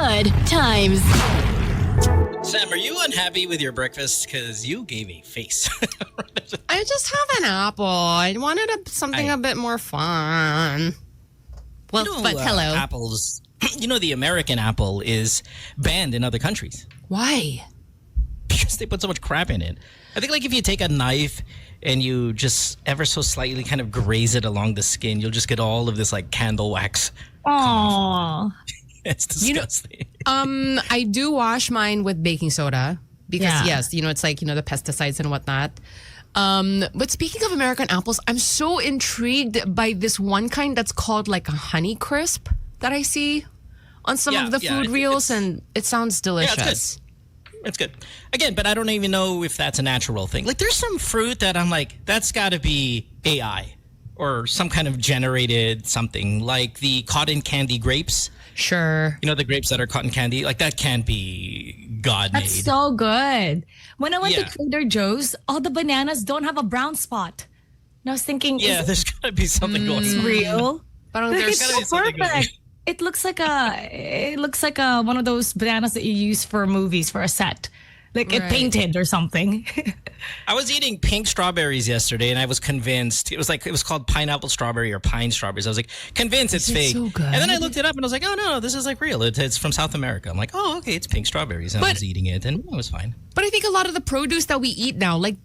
Good times. Sam, are you unhappy with your breakfast? Because you gave a face. I just have an apple. I wanted something a bit more fun. Well, but hello. Apples. You know, the American apple is banned in other countries. Why? Because they put so much crap in it. I think like if you take a knife and you just ever so slightly kind of graze it along the skin, you'll just get all of this like candle wax. Aww. It's disgusting. I do wash mine with baking soda because yes, it's like, the pesticides and whatnot. But speaking of American apples, I'm so intrigued by this one kind that's called like a Honey Crisp that I see on some of the food reels, and it sounds delicious. Yeah, it's good. Again, but I don't even know if that's a natural thing. Like there's some fruit that I'm like, that's got to be AI or some kind of generated something, like the cotton candy grapes. Sure. The grapes that are cotton candy, like that can't be God-made. That's so good. When I went to Trader Joe's, all the bananas don't have a brown spot. And I was thinking, there's got to be something going on. Real? But it's so perfect. It looks like one of those bananas that you use for movies for a set. Like it painted or something. I was eating pink strawberries yesterday, and I was convinced it was called pineapple strawberry or pine strawberries. I was like convinced it's fake. So good? And then I looked it up, and I was like, oh no, this is like real. It's from South America. I'm like, oh okay, it's pink strawberries, and I was eating it, and it was fine. But I think a lot of the produce that we eat now, like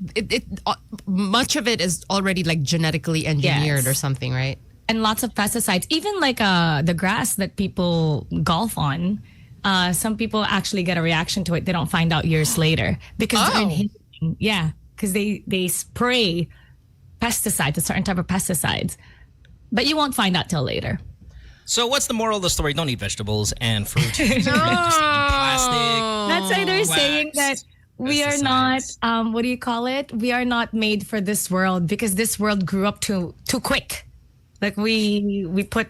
much of it is already like genetically engineered or something, right? And lots of pesticides. Even like the grass that people golf on. Some people actually get a reaction to it. They don't find out years later because they're inhibiting. Yeah, because they spray pesticides, a certain type of pesticides, but you won't find out till later. So what's the moral of the story? Don't eat vegetables and fruit. Just eat plastic. That's why they're saying that we are not. What do you call it? We are not made for this world because this world grew up too quick. Like we put.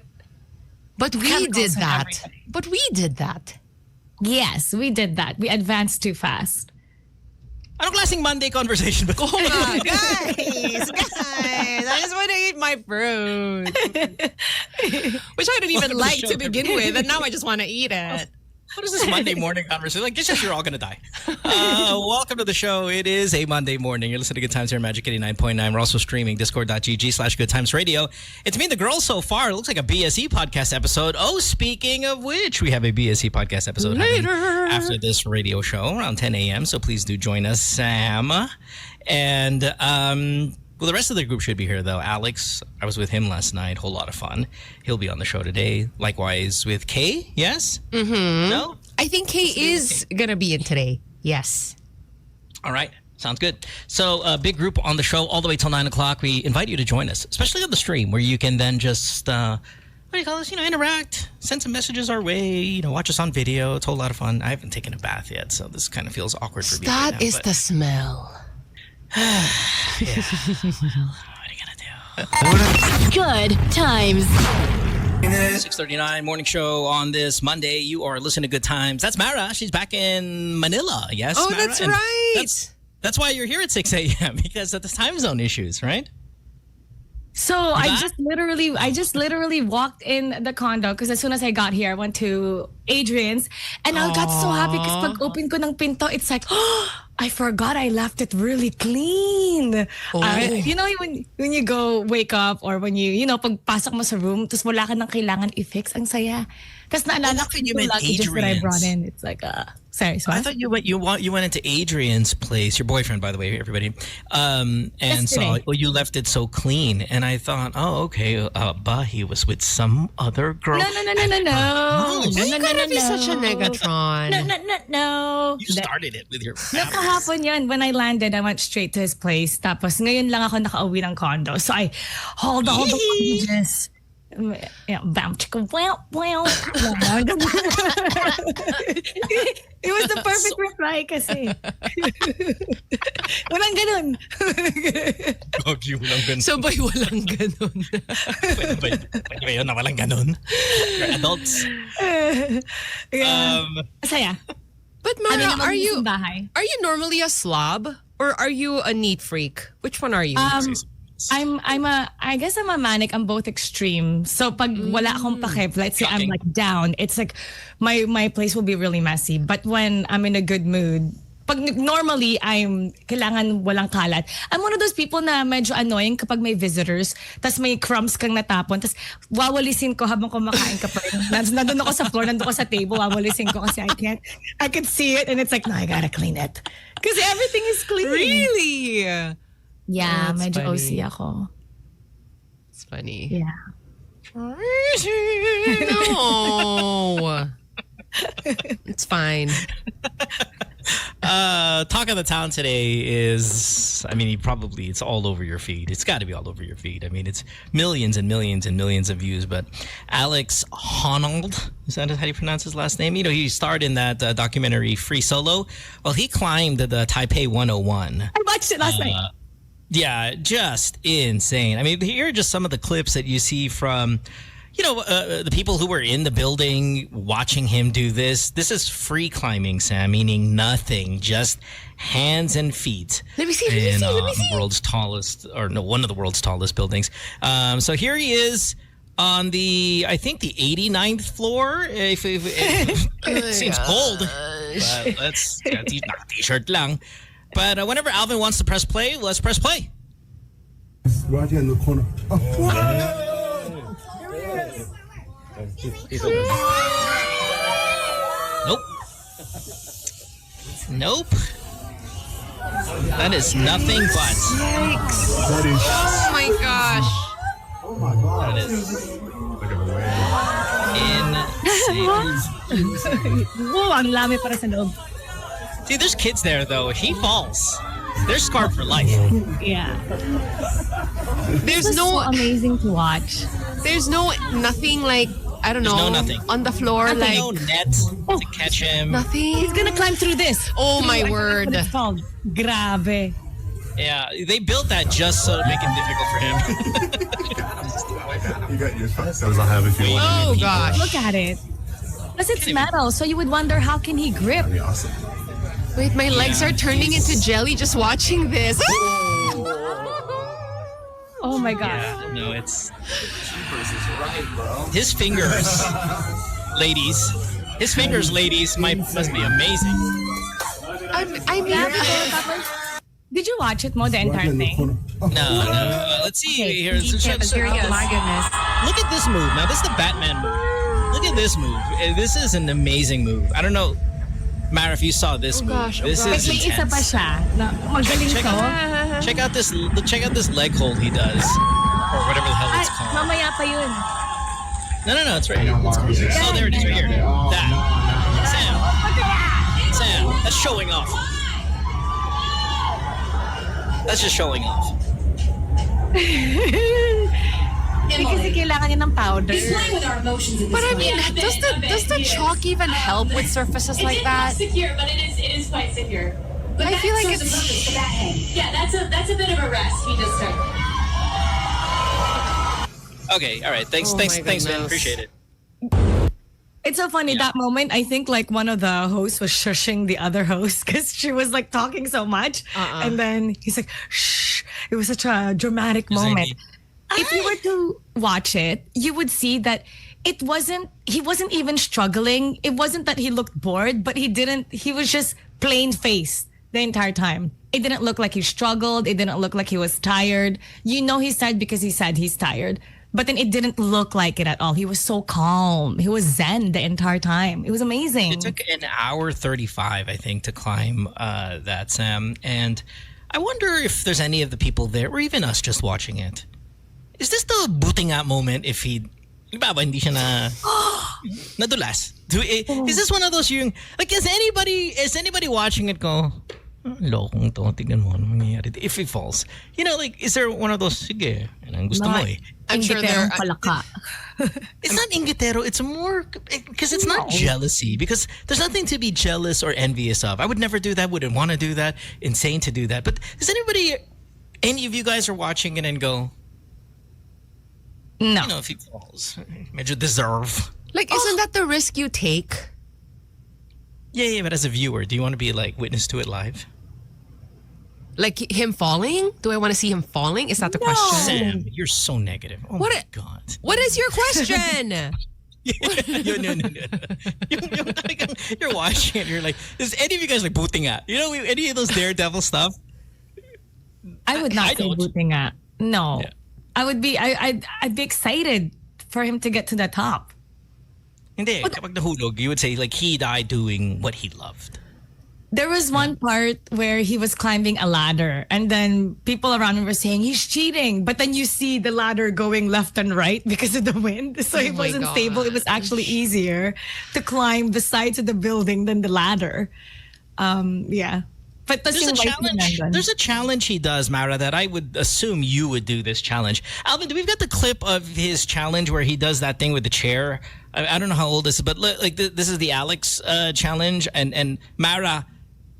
But we did that. But we did that. Yes, we did that. We advanced too fast. Anong klaseng Monday conversation? But guys, I just want to eat my fruit. Which I didn't even like to begin with, and now I just want to eat it. What is this Monday morning conversation? Like, just you're all going to die. Welcome to the show. It is a Monday morning. You're listening to Good Times here on Magic 89.9. We're also streaming discord.gg/goodtimesradio. It's me and the girls so far. It looks like a BSE podcast episode. Oh, speaking of which, we have a BSE podcast episode later after this radio show around 10 a.m. So please do join us, Sam. And well, the rest of the group should be here, though. Alex, I was with him last night. Whole lot of fun. He'll be on the show today. Likewise with Kay, yes? Mm-hmm. No? I think Kay is going to be in today. Yes. All right. Sounds good. So, a big group on the show all the way till 9 o'clock. We invite you to join us, especially on the stream, where you can then just, what do you call this? Interact, send some messages our way, watch us on video. It's a whole lot of fun. I haven't taken a bath yet, so this kind of feels awkward for me. That is the smell. Yeah. Well, what are you going to do? Good times. 6:39 morning show on this Monday. You are listening to Good Times. That's Mara. She's back in Manila. Yes, oh, Mara? That's right. That's why you're here at 6 a.m. because of the time zone issues, right? So I just literally walked in the condo because as soon as I got here, I went to Adrian's and I got so happy because pag open ko ng pinto, it's like, oh, I forgot I left it really clean. When you go wake up or when pagpasok mo sa room, tapos wala ka nang kailangan i-fix, ang saya. Tapos naalala ko yung luggages that I brought in. It's like, sorry. I thought you went into Adrian's place, your boyfriend, by the way, everybody, and saw you left it so clean, and I thought, oh, okay, but he was with some other girl. No. You gotta be such a Megatron. No. You started it with your fabrics. Kahapon yun, when I landed, I went straight to his place. Tapos ngayon lang ako nakauwi ng condo. So I hauled all the luggages. Bam, chicka, wow. It was the perfect reply kasi. Walang ganun. So ba'y walang ganun? Pwede ba yun na walang ganun? You're adults. Masaya. But Mara, are you normally a slob or are you a neat freak? Which one are you? I guess I'm a manic. I'm both extreme. So pag wala akong pake, let's say I'm Shocking. like down, it's like my place will be really messy. But when I'm in a good mood, pag normally kailangan walang kalat. I'm one of those people na medyo annoying kapag may visitors, tas may crumbs kang natapon, tas wawalisin ko habang kumakain ka pa rin. Nandun ako sa floor, nandun ako sa table, wawalisin ko kasi I can see it and it's like, no, I gotta clean it. Kasi everything is clean. Really? Yeah, That's medyo funny. OC ako. It's funny. Yeah. No. It's fine. Talk of the town today is, I mean, it's all over your feed. It's got to be all over your feed. I mean, it's millions and millions and millions of views. But Alex Honnold, is that how you pronounce his last name? You know, he starred in that documentary Free Solo. Well, he climbed the Taipei 101. I watched it last night. Yeah, just insane. I mean, here are just some of the clips that you see from, the people who were in the building watching him do this. This is free climbing, Sam, meaning nothing, just hands and feet. Let me see. In the world's tallest, or no, one of the world's tallest buildings. So here he is on I think the 89th floor. It seems cold, but let's t-shirt lang. But whenever Alvin wants to press play, let's press play. Right here in the corner. Nope. That is nothing but. Yikes. That is. Oh my gosh. Oh my God. That is insane. Wow, ang lami para sa loob. See, there's kids there, though. He falls. They're scarred for life. Yeah. There's It's so no, amazing to watch. there's nothing like, I don't know, no nothing. on the floor, like No net to catch him. nothing. He's gonna climb through this. Oh my I don't know word. what it's called. Grabe. Yeah, they built that just so to make it difficult for him. You got your those I'll have if you want. Oh gosh. Look at it. Plus it's metal, so you would wonder how can he grip? That'd be awesome. Wait, my legs are turning into jelly just watching this. Oh my god. Yeah, no, it's his fingers, ladies. His fingers, ladies, must be amazing. I mean, Did you watch it, Mo, the Right entire here in the thing? corner. No. Let's see here. Oh my goodness. Look at this move. Now, this is the Batman move. Look at this move. This is an amazing move. I don't know, Mara, if you saw this move. gosh, oh This gosh. is May isa pa intense. siya. Na, magaling to. Check out this leg hold he does, or whatever the hell it's Ay, called. mamaya pa yun. No, it's right here. Oh, there it is, right here. That. Sam, that's showing off. That's just showing off. Kasi kailangan niya ng powder. He's playing with our emotions at this but I point. mean, Yeah, a bit, does the yeah. chalk even help with surfaces like It's that? not secure, but it is quite secure. But I that feel like serves a it's- purpose for that head. Yeah, that's a bit of a rest he just took. Okay, all right. Thanks, Oh thanks, my man. goodness. Appreciate it. It's so funny, that moment, I think like one of the hosts was shushing the other host because she was like talking so much. And then he's like, shh. It was such a dramatic He's like, moment. If you were to watch it, you would see that he wasn't even struggling. It wasn't that he looked bored, but he was just plain faced the entire time. It didn't look like he struggled. It didn't look like he was tired. You know he's tired because he said he's tired. But then it didn't look like it at all. He was so calm. He was zen the entire time. It was amazing. It took an hour 35, I think, to climb that, Sam. And I wonder if there's any of the people there, or even us just watching it. Is this the booting out moment if he... hindi siya na... nadulas? Is this one of those yung... Like, is anybody watching it go... Lokong to, tignan mo ano mangyayari. If he falls. You know, like, is there one of those, sige, yan ang gusto mo eh. I'm sure there. palaka. It's not ingitero. It's more because it's not jealousy. Because there's nothing to be jealous or envious of. I would never do that. Wouldn't want to do that. Insane to do that. But does any of you guys are watching it and go, No. you know, if he falls, medyo deserve. Like, isn't that the risk you take? Yeah. But as a viewer, do you want to be like witness to it live? Like him falling? Do I want to see him falling? Is that the question? Sam, you're so negative. Oh What my a- God. What is your question? No. You're watching it. You're like, is any of you guys like booting at? You know, any of those daredevil stuff? I would not I say don't. booting nga. No. Yeah. I would be I'd be excited for him to get to the top. Hindi, kapag nahulog, you would say like he died doing what he loved. There was one part where he was climbing a ladder and then people around him were saying he's cheating. But then you see the ladder going left and right because of the wind. So it my wasn't stable. It was actually easier to climb the sides of the building than the ladder. Yeah. But There's a challenge he does, Mara, that I would assume you would do this challenge. Alvin, we've got the clip of his challenge where he does that thing with the chair. I don't know how old this is, but like this is the Alex challenge. And Mara,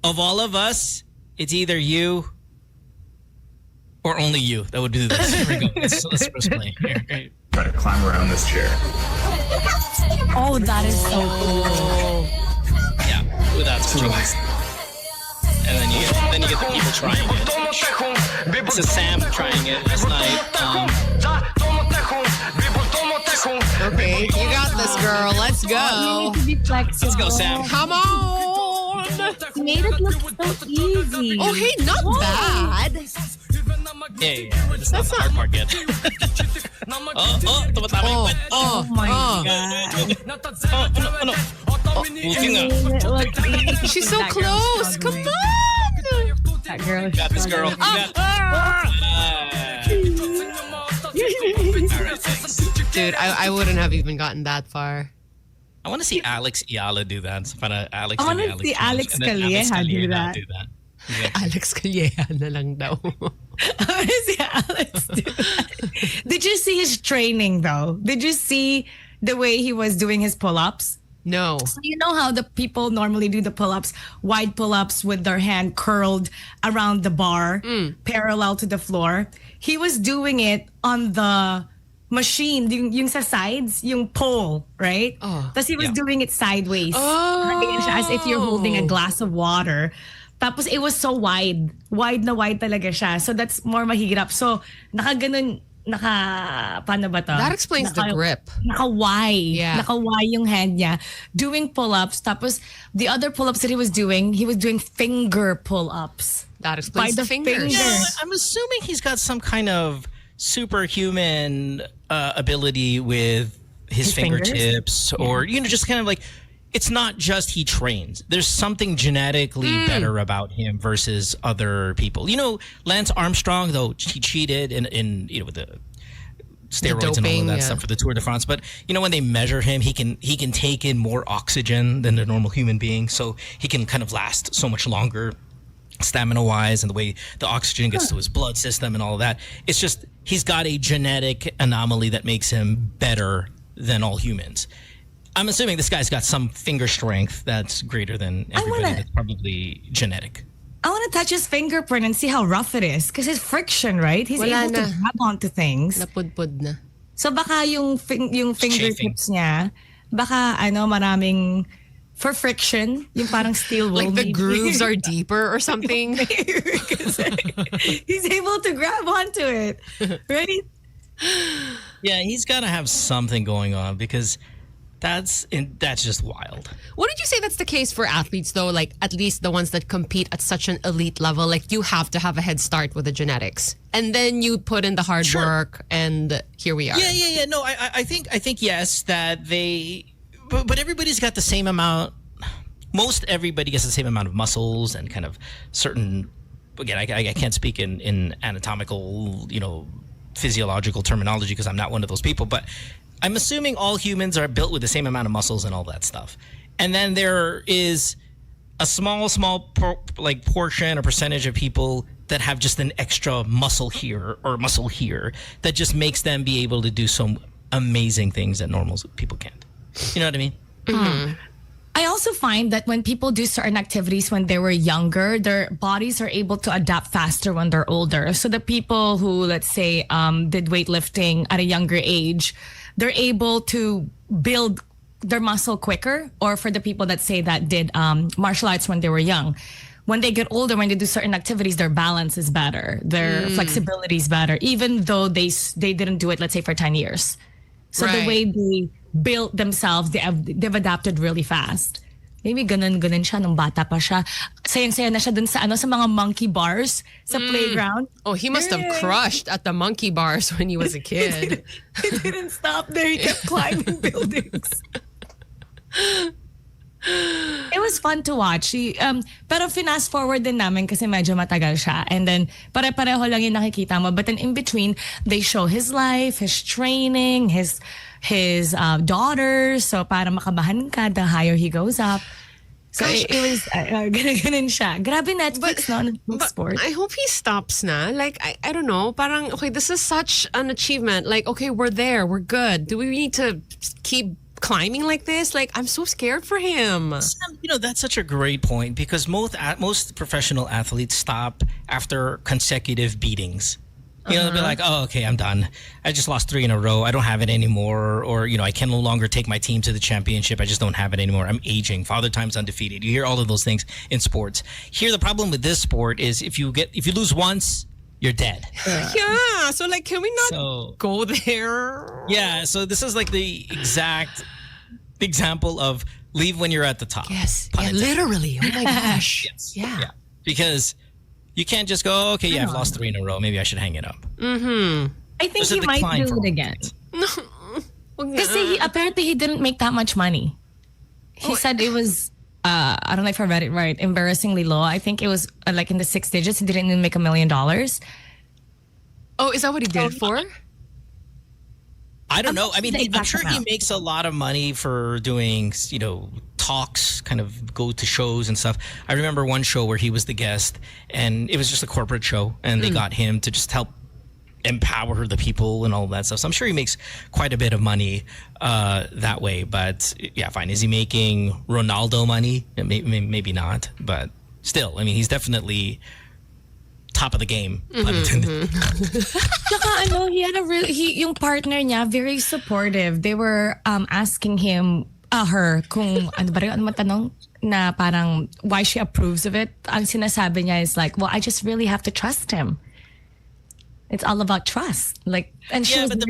of all of us, it's either you or only you that would do this. Here we go. Let's press play. Here. Try to climb around this chair. Oh, that is so cool. Yeah, without switching. And then you get the people trying it. This is Sam trying it last night. Okay, you got this, girl. Let's You go. need to be flexible. Let's go, Sam. Come on. He made it look so easy. Oh, hey, not bad. Yeah. That's not the hard part yet. Tumatama yung kwet. Oh my God. Ano? Buti nga. It looks easy. She's so That girl's close. struggling. Come on. That girl. Got this, girl. You got Dude, I wouldn't have even gotten that far. I want to see Alex Iala do that. So para Alex I wanna do the see challenge, Alex and then Calleja do that. Exactly. Alex Calleja na lang daw. Si Alex do that. Did you see his training though? Did you see the way he was doing his pull-ups? No. So you know how the people normally do the pull-ups, wide pull-ups with their hand curled around the bar, parallel to the floor. He was doing it on the machine, yung sa sides, yung pole, right? Oh. Tapos he was doing it sideways. Oh. Nakaganyan siya, as if you're holding a glass of water. Tapos it was so wide. Wide na wide talaga siya. So that's more mahirap. So paano ba to? That explains the grip. Naka-Y. Yeah. Naka-Y yung hand niya. Doing pull-ups. Tapos the other pull-ups that he was doing finger pull-ups. That explains By the the fingers. fingers. Yeah, I'm assuming he's got some kind of superhuman ability with his fingers? fingertips, or just kind of like, it's not just he trains. There's something genetically better about him versus other people. Lance Armstrong, though he cheated in with the steroids and all doping, of that yeah. stuff for the Tour de France. But when they measure him, he can take in more oxygen than a normal human being, so he can kind of last so much longer, stamina-wise, and the way the oxygen gets to his blood system and all of that. It's just he's got a genetic anomaly that makes him better than all humans. I'm assuming this guy's got some finger strength that's greater than everybody. That's probably genetic. I want to touch his fingerprint and see how rough it is. Because it's friction, right? He's Wala able na. to grab onto things. Napudpud na. So baka yung fingertips niya, baka maraming for friction, yung parang steel wool. Like the maybe. grooves are deeper or something. Because he's able to grab onto it, right? Yeah, he's got to have something going on, because that's just wild. Wouldn't you say that's the case for athletes, though? Like, at least the ones that compete at such an elite level, like, you have to have a head start with the genetics. And then you put in the hard work, and here we are. Yeah. No, I think yes, that they... But everybody's got the same amount... Most everybody gets the same amount of muscles and kind of certain... Again, I can't speak in anatomical, physiological terminology, because I'm not one of those people, but... I'm assuming all humans are built with the same amount of muscles and all that stuff. And then there is a small portion or percentage of people that have just an extra muscle here or muscle here that just makes them be able to do some amazing things that normal people can't. You know what I mean? Mm-hmm. I also find that when people do certain activities when they were younger, their bodies are able to adapt faster when they're older. So the people who, let's say, did weightlifting at a younger age, they're able to build their muscle quicker. Or for the people that say that did martial arts when they were young, when they get older, when they do certain activities, their balance is better, their flexibility is better, even though they didn't do it, let's say, for 10 years. So the way they built themselves, they've adapted really fast. Maybe ganun siya nung bata pa siya. Sayang-saya na siya dun sa sa mga monkey bars sa playground. Oh, he must have crushed at the monkey bars when he was a kid. He didn't stop there. He kept climbing buildings. It was fun to watch. Pero fast forward din namin kasi medyo matagal siya. And then, pare-pareho lang yung nakikita mo. But then in between, they show his life, his training, his daughters. So para makabahan ka, the higher he goes up. So it was, ganun siya. Grabe Netflix, no? Sport. I hope he stops na. Like, I don't know. Parang, okay, this is such an achievement. Like, okay, we're there. We're good. Do we need to keep climbing like this? Like, I'm so scared for him. Sam, that's such a great point because most professional athletes stop after consecutive beatings. They'll be like, oh, okay, I'm done. I just lost 3 in a row. I don't have it anymore. Or, I can no longer take my team to the championship. I just don't have it anymore. I'm aging. Father time's undefeated. You hear all of those things in sports. Here, the problem with this sport is if you lose once, you're dead. Yeah. So, like, can we not go there? Yeah. So this is like the exact example of leave when you're at the top. Yes. Yeah, literally. Oh, my gosh. Yes. Yeah. Because you can't just go, okay, yeah, I've lost 3 in a row. Maybe I should hang it up. I think he might do it again. Because apparently he didn't make that much money. He said it was, I don't know if I read it right, embarrassingly low. I think it was like in the 6 digits. He didn't even make $1 million. Oh, is that what he did it for? I don't know. I mean, I'm sure he amount. makes a lot of money for doing, talks, kind of go to shows and stuff. I remember one show where he was the guest and it was just a corporate show and they got him to just help empower the people and all that stuff. So I'm sure he makes quite a bit of money that way. But yeah, fine. Is he making Ronaldo money? Maybe not. But still, I mean, he's definitely top of the game. Tsaka he had yung partner niya, very supportive. They were asking him, her, kung ano matanong na parang why she approves of it. Ang sinasabi niya is like, well, I just really have to trust him. It's all about trust. Like, and she was but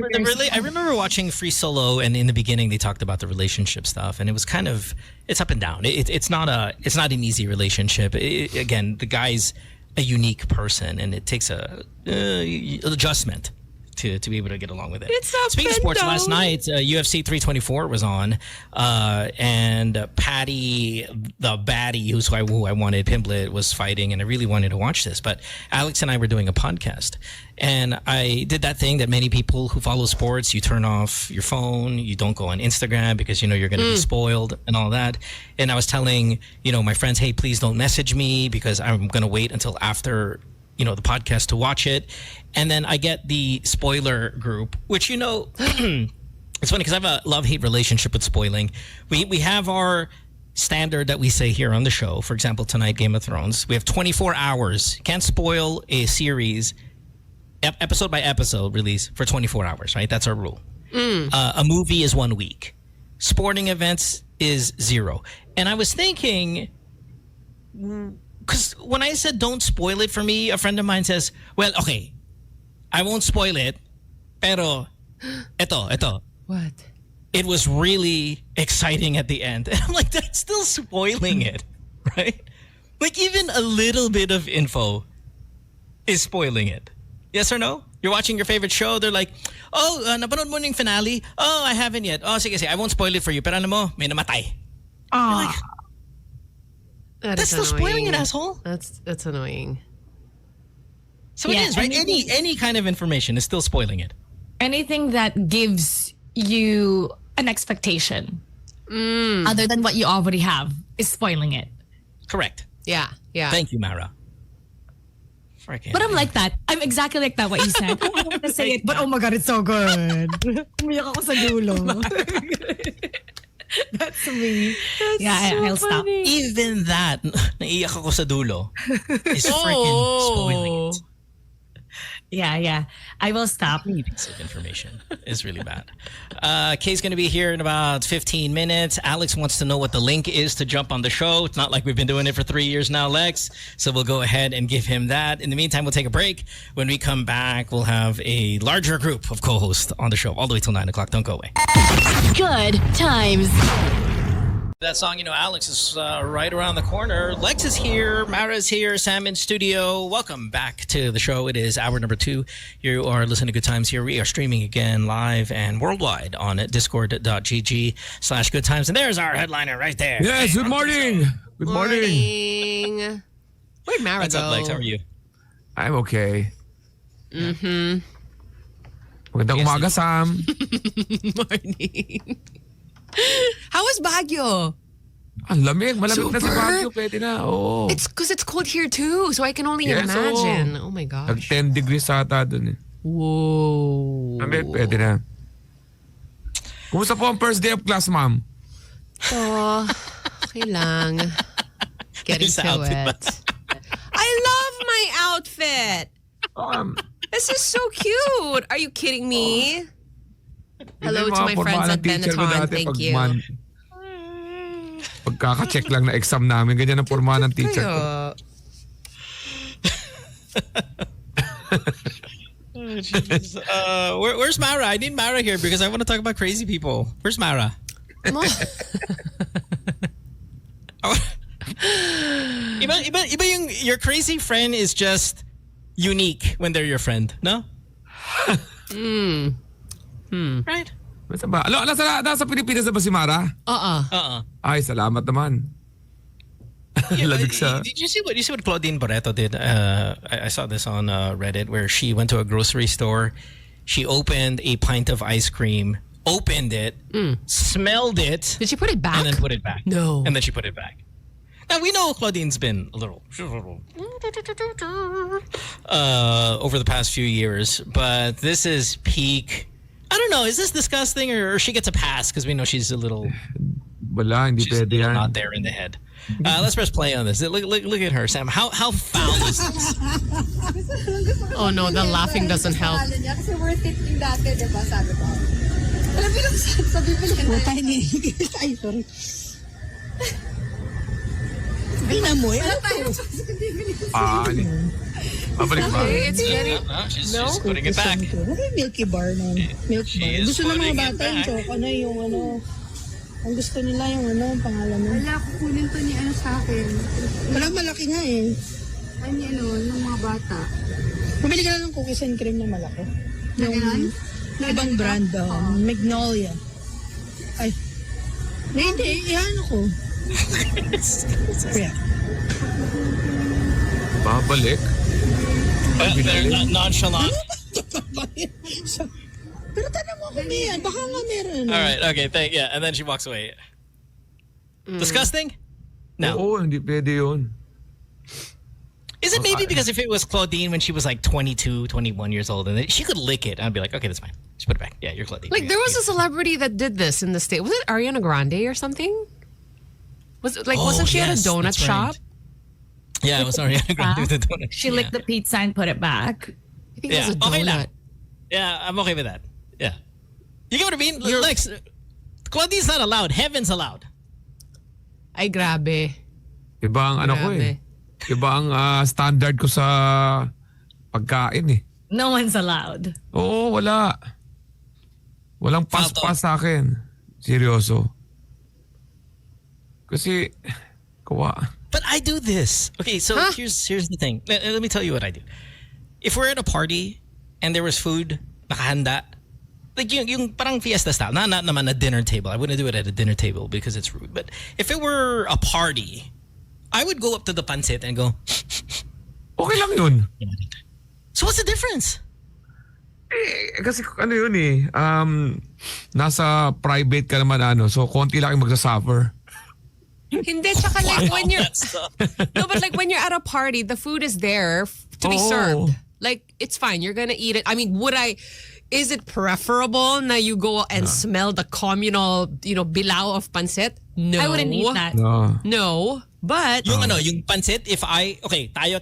I remember watching Free Solo, and in the beginning they talked about the relationship stuff, and it was kind of it's up and down. It's not an easy relationship. Again, the guy's a unique person, and it takes a adjustment to be able to get along with it. Speaking of sports, last night UFC 324 was on, and Patty, the baddie, who I wanted, Pimblett, was fighting, and I really wanted to watch this. But Alex and I were doing a podcast, and I did that thing that many people who follow sports, you turn off your phone, you don't go on Instagram because you're going to be spoiled and all that. And I was telling my friends, hey, please don't message me because I'm going to wait until after the podcast to watch it. And then I get the spoiler group, which it's funny because I have a love-hate relationship with spoiling. We have our standard that we say here on the show. For example, tonight, Game of Thrones, we have 24 hours. Can't spoil a series episode by episode release for 24 hours, right? That's our rule. A movie is 1 week. Sporting events is 0. And I was thinking, because when I said don't spoil it for me, a friend of mine says, well, okay, I won't spoil it, pero eto. What? It was really exciting at the end. And I'm like, that's still spoiling it, right? Like even a little bit of info is spoiling it. Yes or no? You're watching your favorite show, they're like, oh, napanood mo yung finale? Oh, I haven't yet. Oh, sige, I won't spoil it for you. Pero ano mo, may namatay. Like, that's still spoiling it, asshole. That's annoying. So it is, right? Any kind of information is still spoiling it. Anything that gives you an expectation other than what you already have is spoiling it. Correct. Yeah. Thank you, Mara. Freaking But I'm like that. I'm exactly like that, what you said. I don't want to say it, but oh my God, it's so good. Umiyak ako sa dulo. That's me. I'll stop. Even that, naiyak ako sa dulo, is freaking spoiling it. Yeah. I will stop. Piece of information is really bad. Kay's going to be here in about 15 minutes. Alex wants to know what the link is to jump on the show. It's not like we've been doing it for 3 years now, Lex. So we'll go ahead and give him that. In the meantime, we'll take a break. When we come back, we'll have a larger group of co-hosts on the show all the way till 9 o'clock. Don't go away. Good times. That song, Alex is right around the corner. Lex is here. Mara's here. Sam in studio. Welcome back to the show. It is hour number 2. You are listening to Good Times here. We are streaming again live and worldwide on discord.gg/goodtimes. And there's our headliner right there. Yes, good morning. Good morning. Where'd Mara What's go? up, Lex? How are you? I'm okay. Magandang umaga, Sam. Morning. How was Baguio? Ang lamig. Malamig na si Super. Baguio. Pwede na. Oo. It's because it's cold here too, so I can only Yes, imagine. Oh my Nag gosh. 10 degrees ata dun eh. Whoa. Pwede na. Kumusta po ang first day of class, ma'am? Oh, okay lang. Getting Nice to outfit, it. I love my outfit. This is so cute. Are you kidding me? Hello to my friends at Benetton. Thank you. Pagkaka-check lang na exam namin, ganyan ang forma ng teacher ko. Kaya, Oh, jeez. Where's Mara? I need Mara here because I want to talk about crazy people. Where's Mara? Iba your crazy friend is just unique when they're your friend, no? Right? Basta ba? Nasa Pilipinas na ba si Mara? Ay, salamat naman. Labig siya. Did you see what Claudine Barreto did? I saw this on Reddit where she went to a grocery store. She opened a pint of ice cream, opened it, smelled it. Did she put it back? And then put it back. No. And then she put it back. Now, we know Claudine's been a little over the past few years, but this is peak. I don't know. Is this disgusting or she gets a pass because we know she's a little... Wala, hindi She's pwede yan. not there in the head. Let's press play on this. Look at her, Sam. How foul is this? Oh no, the laughing doesn't help. Kasi worth it yung dati, diba? Sabi ko. Alam mo lang sa bibili na. Puta, ay, sorry. Tingnan mo, ano tayo? Pabalik ba? It's getting... She's putting it back. Milky bar na. Milk She bar. is Gusto ng putting mga it bata yung back. choco na yung ano. Ang gusto nila yung ano, ang pangalan mo. Wala, kukunin to ni ano sa akin. Wala, malaki nga eh. Ano ano, ng mga bata. Bumili ka na ng cookies and cream na malaki. Na ganun? Yung ibang brand, Magnolia. Ay. Hindi, yan ako. Kaya. Babalik. They're not nonchalant. Pero tanong mo kung yan. Baka nga meron. All right. Okay. Yeah. And then she walks away. Disgusting? No. Oo, hindi pwede yun. Is it maybe because if it was Claudine when she was like 22, 21 years old, and then she could lick it, I'd be like, okay, that's fine. Just put it back. Yeah, you're Claudine. Like there was a celebrity that did this in the state. Was it Ariana Grande or something? Wasn't she at a donut that's shop? right. Yeah, it was Ariana Grande with the donut. She licked the pizza and put it back. I think Yeah. it was a Okay donut. lang. Yeah, I'm okay with that. Yeah. You get what I mean? Lex, Claudine's not allowed. Heaven's allowed. Ay, grabe. Iba ang ano ko eh. Iba ang standard ko sa pagkain eh. No one's allowed. Oo, wala. Walang pas-pas sa akin. Seryoso. Kasi, kawa. But I do this. Okay, so here's the thing. Let me tell you what I do. If we're at a party and there was food, nakahanda, like yung parang fiesta style, not naman a dinner table. I wouldn't do it at a dinner table because it's rude. But if it were a party, I would go up to the pancit and go, Okay lang yun. so what's the difference? Eh, kasi ano yun eh. Nasa private ka naman so konti lang yung magsasuffer. Hindi, tsaka like when you're... No, but like when you're at a party, the food is there to be served. Like, it's fine. You're gonna eat it. I mean, is it preferable na you go and smell the communal, bilao of pancit? No. I wouldn't eat that. No. No. But yung pansit, if tayo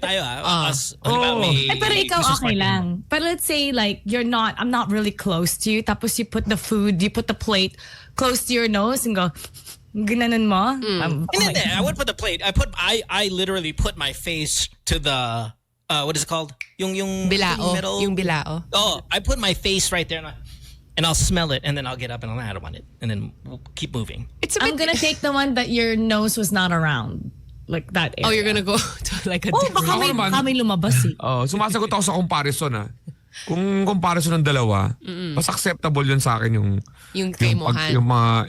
as Pero ikaw okay lang. But let's say like I'm not really close to you. Tapos you put the plate close to your nose and go, ginanon mo? I would put the plate. I literally put my face to the what is it called? Yung bilao. middle. Yung bilao. Oh, I put my face right there and I'll smell it and then I'll get up and I don't want it and then we'll keep moving. I'm gonna take the one that your nose was not around. Like that area. Oh, you're gonna go to like a different... baka may lumabas eh. Sumasagot ako sa comparison Kung comparison ng dalawa, mas acceptable yun sa akin yung kay Mohan.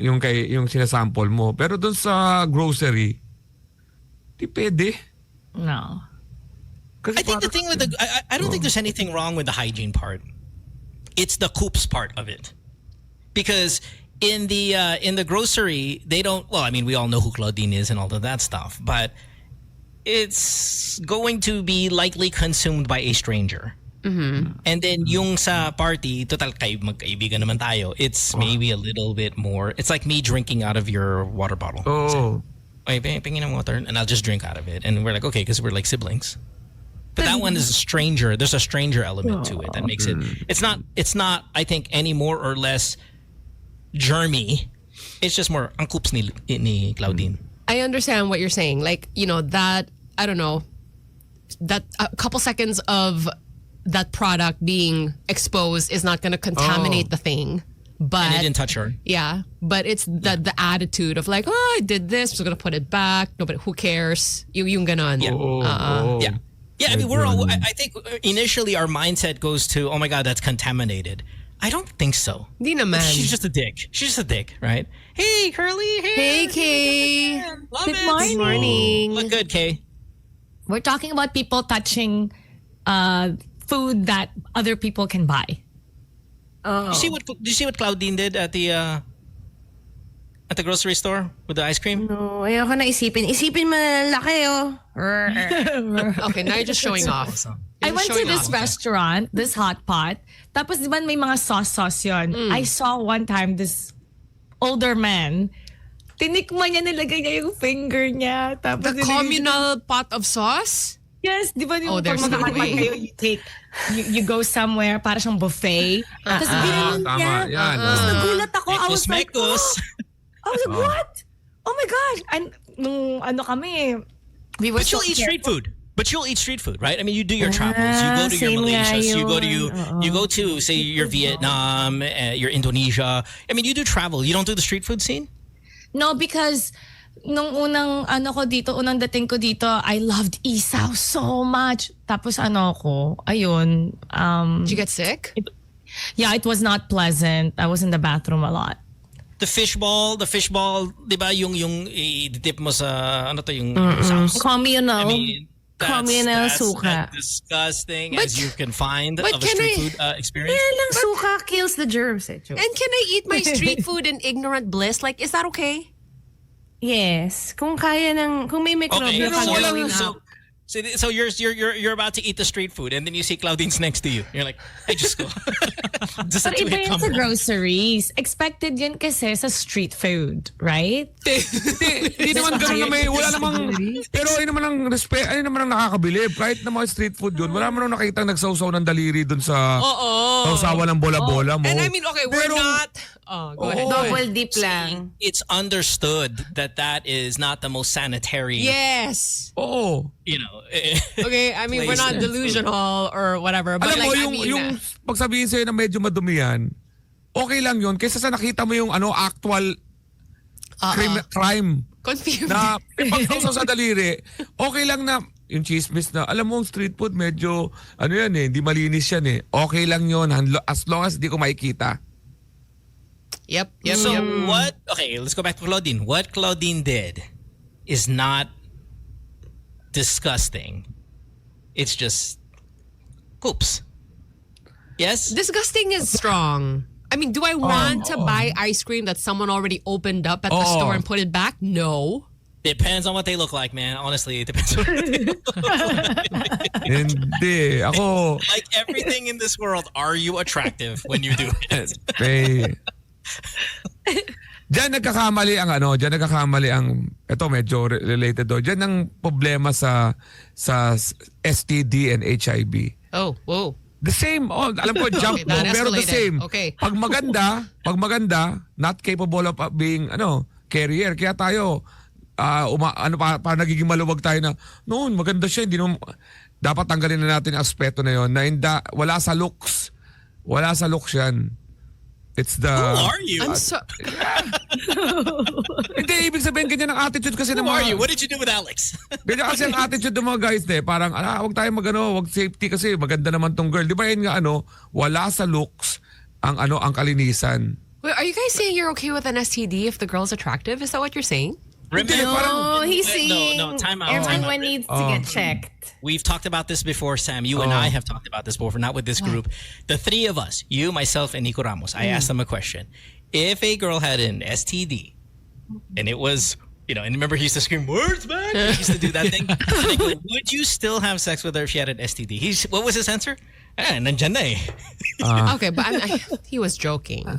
Yung sinasample mo. Pero dun sa grocery, di pwede. No. I think the thing with I don't think there's anything wrong with the hygiene part. It's the coops part of it. Because in the grocery, they don't. Well, I mean, we all know who Claudine is and all of that stuff, but it's going to be likely consumed by a stranger. And then yung sa party, total magkaibigan naman tayo. It's maybe a little bit more. It's like me drinking out of your water bottle. Oh, Ay, pingin ng water, and I'll just drink out of it, and we're like, okay, because we're like siblings. But that one is a stranger. There's a stranger element to it that makes it. It's not. I think any more or less germy. It's just more ang coops ni Claudine. I understand what you're saying. Like, that, I don't know, that a couple seconds of that product being exposed is not going to contaminate the thing. But And it didn't touch her. Yeah, but it's the attitude of like, I did this, I'm just going to put it back. Nobody, who cares? Yung ganon. Yeah. Yeah, I mean, we're all, I think initially our mindset goes to, oh my God, that's contaminated. I don't think so. Di naman. She's just a dick, right? Hey, Curly. Hey, Kay. Love Good it. morning. Morning. Look good, Kay. We're talking about people touching food that other people can buy. Did you see what Claudine did at the grocery store with the ice cream? No, ayoko na isipin. Isipin mo laki Okay, now you're just showing off. I went to this restaurant, this hot pot. Tapos di ba may mga sauce yun. I saw one time this older man, tinikman niya, nilagay niya yung finger niya. Tapos The communal pot of sauce? Yes, di ba yung there's pag no magkakatpat way. kayo, you go somewhere, para siyang buffet. Tapos binanin tama. niya. Yan. Tapos nagulat ako. I was like, I was like, what? Oh my gosh. And nung kami, we were But you'll eat street food. But you'll eat street food, right? I mean, you do your travels. You go to your same Malaysias. nga You go to say your Vietnam, your Indonesia. I mean, you do travel. You don't do the street food scene? No, because nung unang dating ko dito, I loved isaw so much. Tapos ayun. Did you get sick? Yeah, it was not pleasant. I was in the bathroom a lot. The fishball, di ba yung i-dip mo sa yung sauce? Communal. I mean, Communal that's suka. as disgusting as you can find of a can street I- food experience. Kaya lang suka kills the germs. And can I eat my street food in ignorant bliss? Like, is that okay? Yes. Kung may microbial Okay, ka so, growing so, up. so you're about to eat the street food and then you see Claudine's next to you. You're like, hey, just go. Just But iba yun sa groceries. Expected yun kasi sa street food, right? Hindi naman ganun na wala namang, pero ayun naman ang ayun naman ang nakakabilib. Kahit na mga street food yun, wala naman nakitang nagsawsaw ng daliri dun sa sausawan ng bola-bola mo. And I mean, okay, we're not... Oh, go ahead. Double dip lang. It's understood that is not the most sanitary. Yes. Oo. Okay, I mean, we're not delusional or whatever. But Alam mo, like, I mean, yung pagsabihin sa'yo na medyo madumi yan, okay lang yun. Kaysa sa nakita mo yung actual crime confused. na pagkausaw sa daliri, okay lang na yung chismis na, alam mo, street food medyo, hindi malinis yan eh. Okay lang yun, as long as di ko makikita. Yep. So what? Okay, let's go back to Claudine. What Claudine did is not disgusting. It's just oops. Yes? Disgusting is strong. I mean, do I want to buy ice cream that someone already opened up at the store and put it back? No. Depends on what they look like, man. Honestly, it depends on what they look like. Hindi. Ako, Like everything in this world, are you attractive when you do it? Diyan nagkakamali ang ito medyo related do. Diyan ang problema sa STD and HIV. Oh, whoa. The same. Alam ko jump Okay, that pero the escalated. same. Okay. Pag maganda, not capable of being carrier. Kaya tayo para nagiging maluwag tayo na noon maganda siya, hindi naman dapat tanggalin na natin ang aspeto na yon na wala sa looks. Wala sa looks yan. It's the... Who are you? I'm so... Hindi, ibig sabihin ganyan ang attitude kasi ng Who are mga... you? What did you do with Alex? Ganyan kasi ang attitude ng mga guys parang, wag tayo wag safety kasi maganda naman tong girl. Di ba yun nga wala sa looks ang kalinisan. Wait, are you guys saying you're okay with an STD if the girl's attractive? Is that what you're saying? No, he's saying no, time out. everyone needs to get checked. We've talked about this before, Sam. You and I have talked about this before, not with this group. The three of us, you, myself, and Nico Ramos, I asked them a question. If a girl had an STD, and it was, and remember he used to scream, words, man? He used to do that thing. They go, would you still have sex with her if she had an STD? What was his answer? Nandyan na eh. Okay, but he was joking.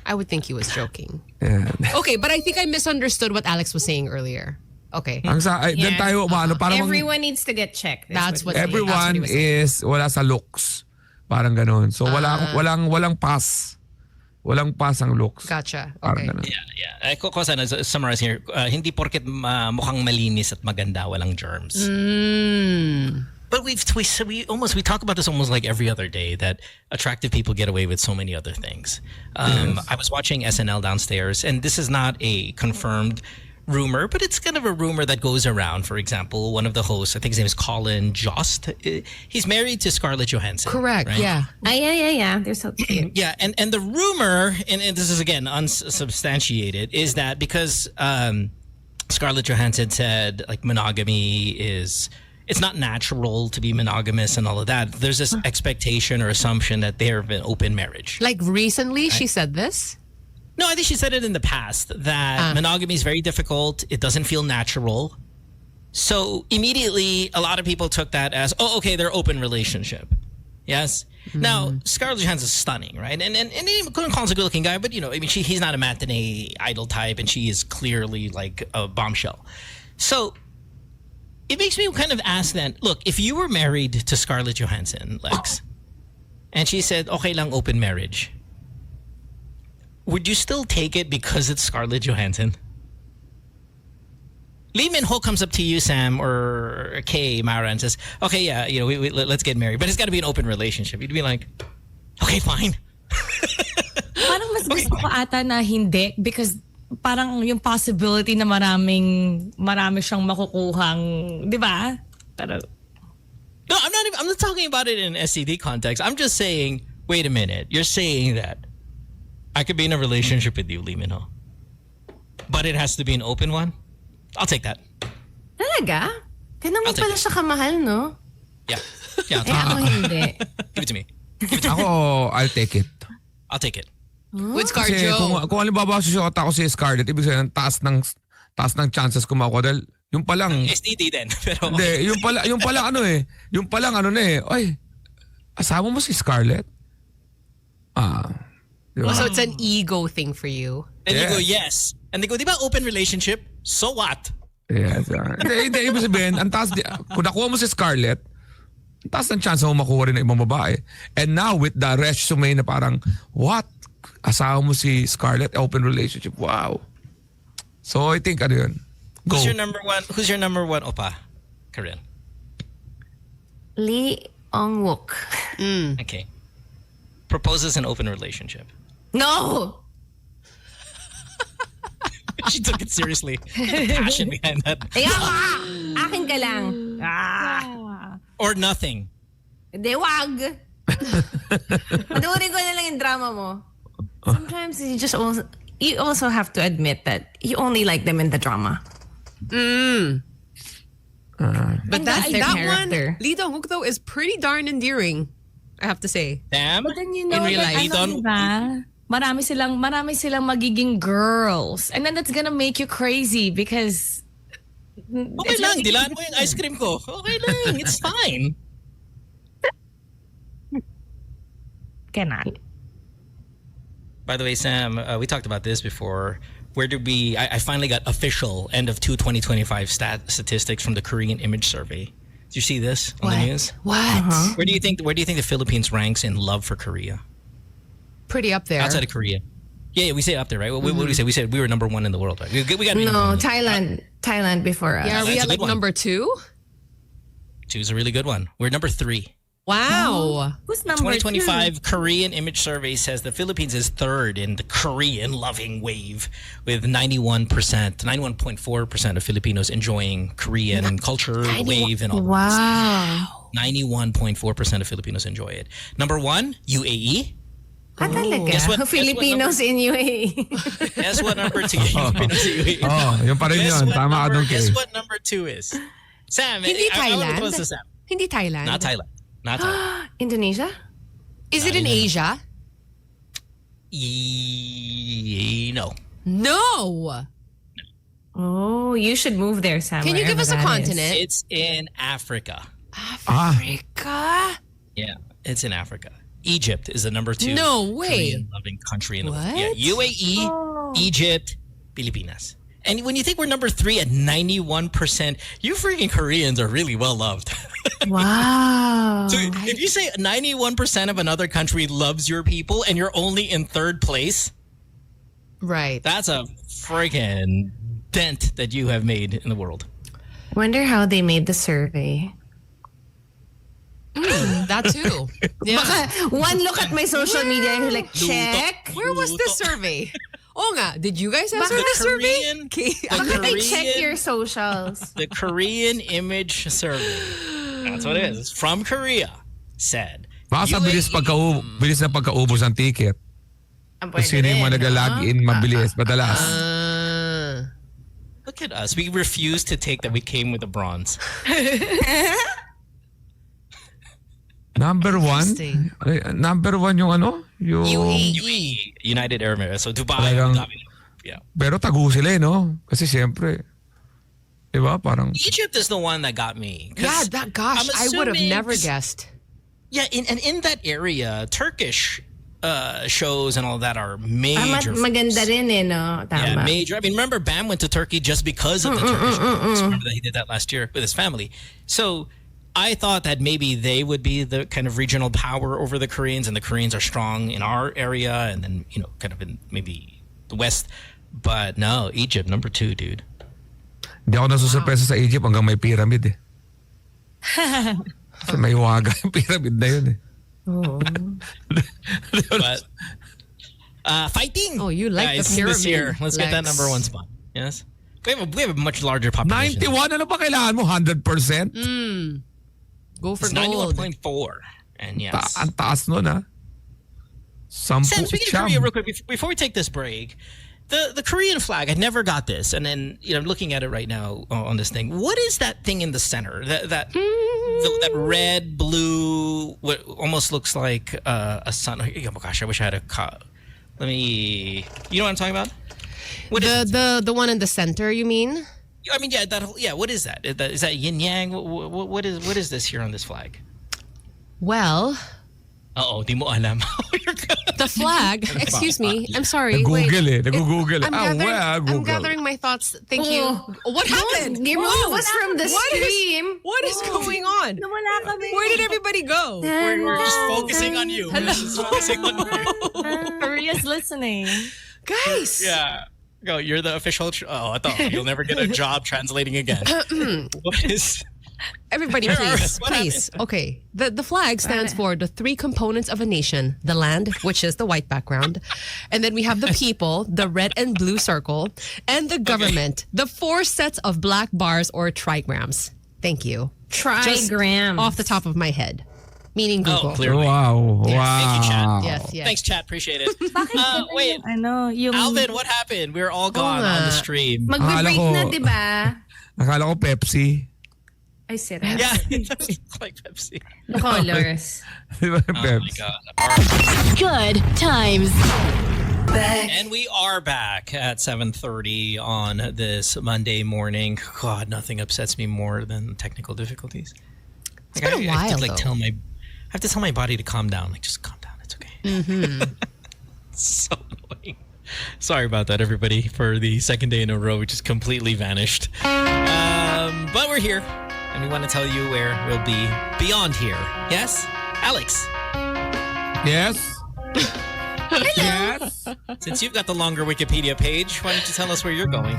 I would think he was joking. Yeah. Okay, but I think I misunderstood what Alex was saying earlier. Okay. Diyan tayo para Everyone needs to get checked. That's what everyone he was saying. is wala sa looks. Parang ganoon. So walang pass. Walang pass ang looks. Gotcha. Parang Okay. ganun. Yeah. Ko sana summarize here. Hindi porket mukhang malinis at maganda, walang germs. But we talk about this almost like every other day, that attractive people get away with so many other things. I was watching SNL downstairs, and this is not a confirmed rumor, but it's kind of a rumor that goes around. For example, one of the hosts, I think his name is Colin Jost, he's married to Scarlett Johansson. Correct, right? yeah. Yeah. They're so cute. Yeah, and the rumor, and this is again unsubstantiated, is that because Scarlett Johansson said like monogamy it's not natural to be monogamous and all of that. There's this expectation or assumption that there have been open marriage. Like recently, she said this? No, I think she said it in the past that monogamy is very difficult. It doesn't feel natural. So immediately, a lot of people took that as, okay, they're open relationship. Yes. Now, Scarlett Johansson is stunning, right? And he couldn't call him a good-looking guy, but he's not a matinee idol type, and she is clearly like a bombshell. So it makes me kind of ask then, look, if you were married to Scarlett Johansson, Lex, and she said, okay lang open marriage, would you still take it because it's Scarlett Johansson? Lee Min-ho comes up to you, Sam, or Kay, Mara, and says, okay, yeah, let's get married, but it's got to be an open relationship. You'd be like, okay, fine. Parang mas gusto ko ata na hindi because parang yung possibility na marami siyang makukuhang, di ba? Pero no, I'm not talking about it in STD context. I'm just saying, wait a minute. You're saying that I could be in a relationship with you, Lee Min-ho, but it has to be an open one? I'll take that. talaga? Kaya mo pala siya kamahal, no? Yeah. Ako hindi. Give it to me. Ako, I'll take it. I'll take it. With Kasi ScarJo. kung halimbawa susuot ako si Scarlett, ibig sabihin, taas ng chances ko makuha dahil yung palang... STD din. Pero Hindi, yung palang ay, asawa mo si Scarlett? Diba? So it's an ego thing for you. and you go, yes. And they go, di ba open relationship? So what? Yes. Hindi, ibig sabihin, kung nakuha mo si Scarlett, ang taas ng chance mo makuha rin ng ibang babae. And now with the resume na parang, what? Asawa mo si Scarlett, open relationship. Wow. So I think yun. Go. Who's your number one opa? Karylle. Lee Ong-wook. Okay. Proposes an open relationship. No! She took it seriously. The passion behind that. Akin ka lang. Or nothing. Hindi, wag. Panuorin ko na lang yung drama mo. Sometimes you also have to admit that you only like them in the drama. But That's their that character. one, Lee Dong-wook though, is pretty darn endearing, I have to say. Damn. But then you know in real that life, diba? Marami silang magiging girls. And then that's gonna make you crazy because okay lang, dilaan mo yung ice cream ko. Okay lang, it's fine. cannot. By the way, Sam, we talked about this before. Where did we? I finally got official end of 2025 statistics from the Korean Image Survey. Did you see this on the news? What? Where do you think the Philippines ranks in love for Korea? Pretty up there. Outside of Korea. Yeah, we say up there, right? What did we say? We said we were number 1 in the world, right? We got to be number No, one. Thailand before us. Yeah, are we That's at a like good one. number 2? 2 is a really good one. We're number 3. Wow. Who's number 2025 Korean Image Survey says the Philippines is 3rd in the Korean loving wave with 91.4% of Filipinos enjoying Korean culture wave and all. Wow. 91.4% of Filipinos enjoy it. Number 1, UAE. Talaga? Guess what- Filipinos in UAE. Guess what number 2? Filipinos in UAE. Oh, yun pa rin yun. Tama ka doon, Kay. Guess what number 2 is? Sam, Hindi I wanna Thailand? close this up. Hindi Thailand. Not Thailand. Not Thailand. Indonesia? Is it in Asia? No. No. Oh, you should move there, Sam. Can you give us a wherever that is. continent? It's in Africa. Africa? Yeah, it's in Africa. Egypt is the number 2 No way. Korean-loving country in the world. What? Yeah, UAE, Egypt, Pilipinas. And when you think we're number 3 at 91%, you freaking Koreans are really well loved. Wow. So if you say 91% of another country loves your people and you're only in 3rd place, Right. that's a freaking dent that you have made in the world. Wonder how they made the survey. That too. Yeah. One look at my social media and you're like, check. Where was this survey? Oh nga, did you guys answer The the survey? Korean, Bakit I check your socials? the Korean Image Survey. That's what it is. It's from Korea. Said. Baka sa bilis na pagkaubos ng ticket. Kung sino yung mga nag-login, mabilis, madalas. Look at us. We refuse to take that we came with a bronze. Number 1? Interesting. Number 1 yung ano? Yung... UAE, United Arab Emirates. So Dubai, Talagang- Abu Dhabi. Yeah. Pero tagu sila no? Kasi siyempre, di ba? Parang... Egypt is the one that got me. 'Cause Yeah, that gosh, I'm I would have assuming- never guessed. Yeah, and in that area, Turkish shows and all that are major. Maganda rin eh, no? Tama. Yeah, major. I mean, remember Bam went to Turkey just because of the Turkish shows. Remember that he did that last year with his family. So I thought that maybe they would be the kind of regional power over the Koreans, and the Koreans are strong in our area, and then kind of in maybe the West. But no, Egypt number 2, dude. Hindi ako nasusurpresa sa Egypt hanggang may pyramid eh. Kasi may waga yung pyramid na yun eh. But fighting. Oh, you like the guys, pyramid, this year. Let's get that Lex. number 1 spot. Yes, we have a much larger population. 91? Ano ba kailangan mo? 100%? Go for It's gold. 91.4, and yes. Ang taas nun ha. Sam, speaking of Korea, real quick, before we take this break, the Korean flag, I never got this, and then I'm looking at it right now on this thing. What is that thing in the center? That red, blue, what almost looks like a sun. Oh gosh, I wish I had a. Let me. You know what I'm talking about? What is The one in the center, you mean? I mean, yeah. What is that? Is that yin yang? What is this here on this flag? Well, Di mo alam. the flag. Excuse me. I'm sorry. Wait. Nag-google eh. I'm gathering my thoughts. Thank you. What happened? Remove us from the stream. What is going on? Where did everybody go? We're just focusing on you. We're just focusing on you. Korea's listening. Guys. Yeah. Go, you're the official. I thought you'll never get a job translating again. What is? Everybody, please. Okay. The flag stands for the 3 components of a nation: the land, which is the white background, and then we have the people, the red and blue circle, and the government, the 4 sets of black bars or trigrams. Thank you. Trigram. Off the top of my head. Meaning Google. Clearly. Wow. Thank you, chat. Yes. Thanks, chat. Appreciate it. Wait, I know. Alvin, what happened? We're all gone on the stream. Magbe-break Akala na, ko- di ba? Akala ko Pepsi. Ay, sarap. Yeah, it does look like Pepsi. The colors. Di ba, Oh my Pepsi? God. All right. Good times. And we are back at 7:30 on this Monday morning. God, nothing upsets me more than technical difficulties. It's been a I have while, to though. I have to tell my body to calm down. Like, just calm down. It's okay. So annoying. Sorry about that, everybody, for the second day in a row, which just completely vanished. But we're here, and we want to tell you where we'll be beyond here. Yes? Alex? Yes? Yes? Since you've got the longer Wikipedia page, why don't you tell us where you're going?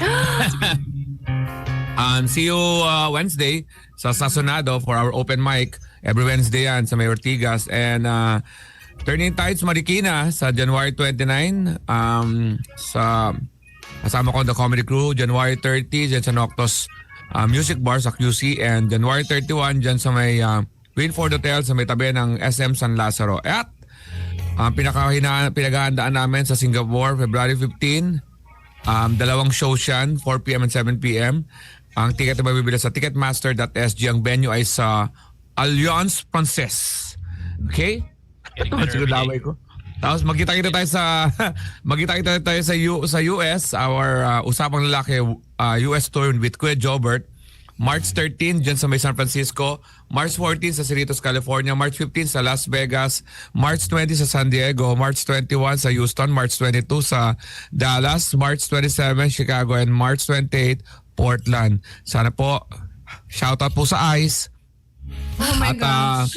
See you Wednesday sa Sasonado for our open mic. Every Wednesday yan sa May Ortigas. And Turning Tides Marikina sa January 29. Kasama ko the comedy crew. January 30 dyan sa Noctos Music Bar sa QC. And January 31 dyan sa may Winford Hotel sa may tabi ng SM San Lazaro. At pinaghahandaan namin sa Singapore, February 15. Dalawang shows yan, 4 p.m. and 7 p.m. Ang ticket na mabibili sa ticketmaster.sg. Ang venue ay sa Alliance Frances. Okay? Siguro laway ko. Tapos magkita-kita tayo sa US. Our Usapang Lalaki US tour with Kuya Jobert. March 13 dyan sa may San Francisco. March 14 sa Cerritos, California. March 15 sa Las Vegas. March 20 sa San Diego. March 21 sa Houston. March 22 sa Dallas. March 27 Chicago. And March 28 Portland. Sana po, shoutout po sa ICE. Oh my gosh.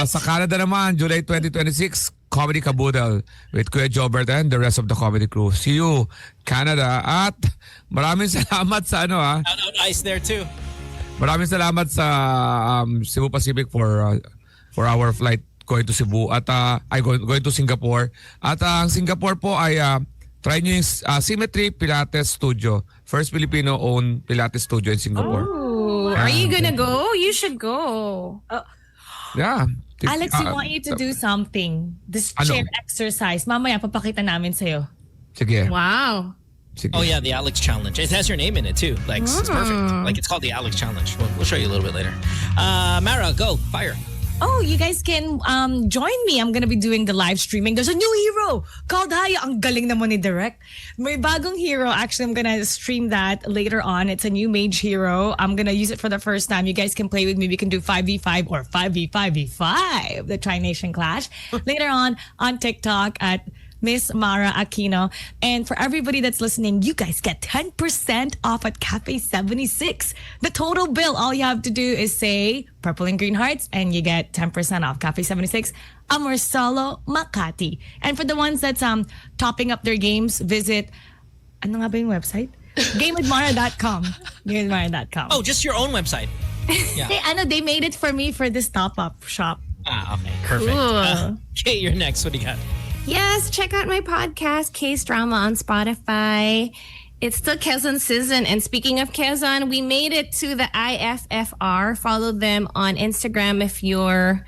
Sa Canada naman, July 2026, Comedy Caboodle with Kuya Jobert and the rest of the comedy crew. See you, Canada. At maraming salamat sa Out ice there too. Maraming salamat sa Cebu Pacific for our flight going to Cebu at going to Singapore. At ang Singapore po ay try nyo yung Symmetry Pilates Studio. First Filipino-owned Pilates studio in Singapore. Oh, are you gonna go? You should go. Yeah. Alex, we want you to do something. This chair exercise. Mamaya, papakita namin sa'yo. Sige. Wow. Sige. Oh yeah, the Alex Challenge. It has your name in it too. Like it's perfect. Like it's called the Alex Challenge. We'll show you a little bit later. Mara, go fire. Oh, you guys can join me. I'm gonna be doing the live streaming. There's a new hero called Haya. Ang galing naman ni Direct. May bagong hero. Actually, I'm gonna stream that later on. It's a new mage hero. I'm gonna use it for the first time. You guys can play with me. We can do 5v5 or 5v5v5, the Tri-Nation Clash. Later on TikTok at Miss Mara Aquino. And for everybody that's listening, you guys get 10% off at Cafe 76. The total bill, all you have to do is say purple and green hearts and you get 10% off. Cafe 76, Amorsolo, Makati. And for the ones that's topping up their games, visit, ano nga ba yung website? GameWithMara.com. GameWithMara.com. Oh, just your own website. Yeah. They made it for me for this top-up shop. Okay. Perfect. Cool. Kate, you're next. What do you got? Yes, check out my podcast, Case Drama, on Spotify. It's still Quezon season. And speaking of Quezon, we made it to the IFFR. Follow them on Instagram if you're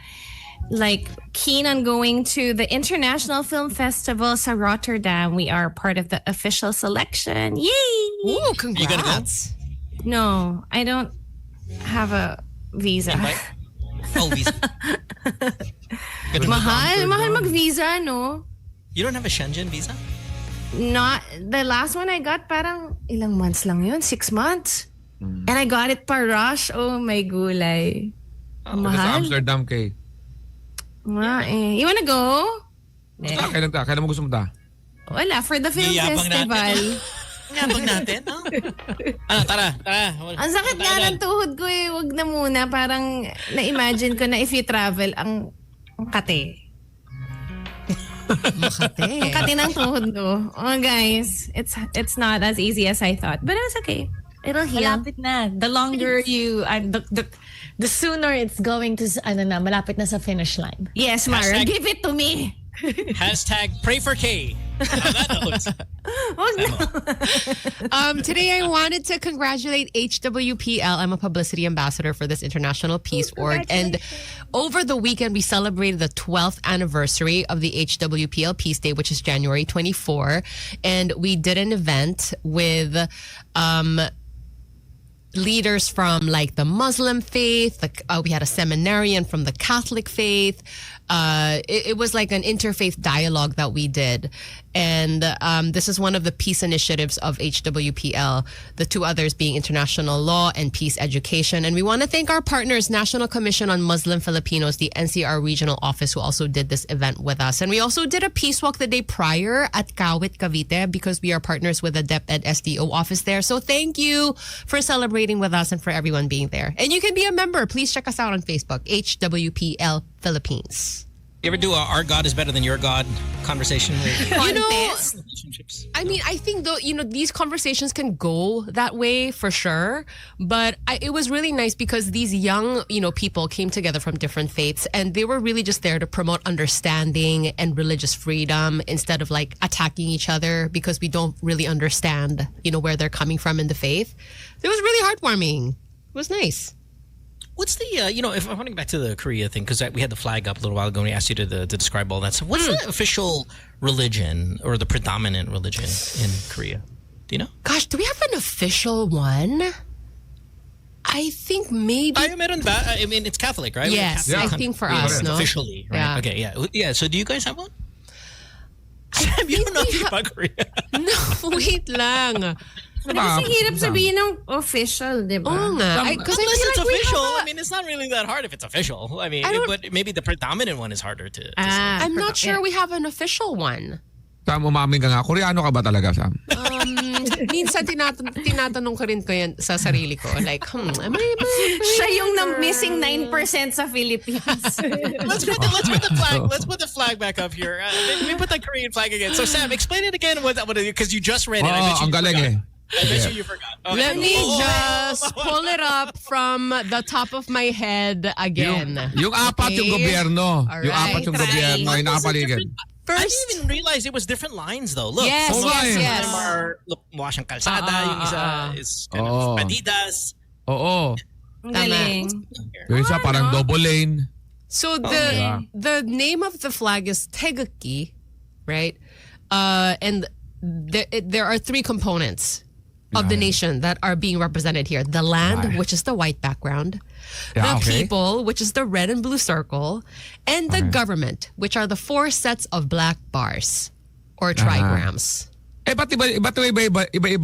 keen on going to the International Film Festival sa Rotterdam. We are part of the official selection. Yay! Ooh, congrats. No, I don't have a visa. Oh, visa. Mahal mag-visa, no? You don't have a Shenzhen visa? Not, the last one I got parang ilang months lang yun, 6 months. And I got it pa rush. Oh my gulay. Sa Amsterdam kay. You wanna go? Kailan mo gusto mo ta? Wala, for the film Yabang festival. Yabang natin, no? Tara. Ang sakit nga ng tuhod ko eh. Wag na muna. Parang na-imagine ko na if you travel, ang kate. Ang kate ng tuhod ko. Oh guys, it's not as easy as I thought. But it was okay. It'll heal. Malapit na. The longer you, the sooner it's going to, malapit na sa finish line. Yes, Mara, give it to me. #pray for K. On that note. Today I wanted to congratulate HWPL. I'm a publicity ambassador for this international peace org. And over the weekend, we celebrated the 12th anniversary of the HWPL Peace Day, which is January 24. And we did an event with leaders from like the Muslim faith. We had a seminarian from the Catholic faith. It was like an interfaith dialogue that we did. And this is one of the peace initiatives of HWPL, the two others being International Law and Peace Education. And we want to thank our partners, National Commission on Muslim Filipinos, the NCR Regional Office, who also did this event with us. And we also did a peace walk the day prior at Kawit, Cavite, because we are partners with the DepEd SDO office there. So thank you for celebrating with us and for everyone being there. And you can be a member. Please check us out on Facebook, HWPL Philippines. You ever do a our God is better than your God conversation? You know, relationships. I mean, I think though, these conversations can go that way for sure. But it was really nice because these young, people came together from different faiths and they were really just there to promote understanding and religious freedom instead of like attacking each other because we don't really understand, where they're coming from in the faith. It was really heartwarming. It was nice. What's the, if I'm running back to the Korea thing, because we had the flag up a little while ago and we asked you to describe all that stuff. What's the official religion or the predominant religion in Korea? Do you know? Gosh, do we have an official one? I think maybe. Meron ba? I mean, it's Catholic, right? Yes, Catholic I think for us, no? Officially, right? Yeah. Okay, yeah. Yeah, so do you guys have one? Sam, you don't know anything about Korea. No, wait lang. Kasi hirap sabihin ng official, di ba? Oo nga. Unless it's official. I mean, it's not really that hard if it's official. I mean, but maybe the predominant one is harder to say. I'm not sure we have an official one. Sam, umamin ka nga. Koreano ka ba talaga, Sam? Minsan tinatanong ko rin ko yan sa sarili ko. Like, am I Siya yung missing 9% sa Philippines. Let's put the flag back up here. Let me put the Korean flag again. So Sam, explain it again because you just read it. I bet you ang galing forgot. I bet you forgot. Okay. Let me just pull it up from the top of my head again. Yung apat yung gobyerno. Alright. Yung apat yung gobyerno ay nakapaligid. I didn't even realize it was different lines though. Look, Yes, some yes. of them are washang kalsada, yung isa is kind of Adidas. Oo. Ang galing. Yung isa parang double lane. So the name of the flag is Taegukgi, right? And there are three components of the nation that are being represented here. The land, which is the white background. The people, which is the red and blue circle. And the government, which are the 4 sets of black bars or trigrams. Ba't iba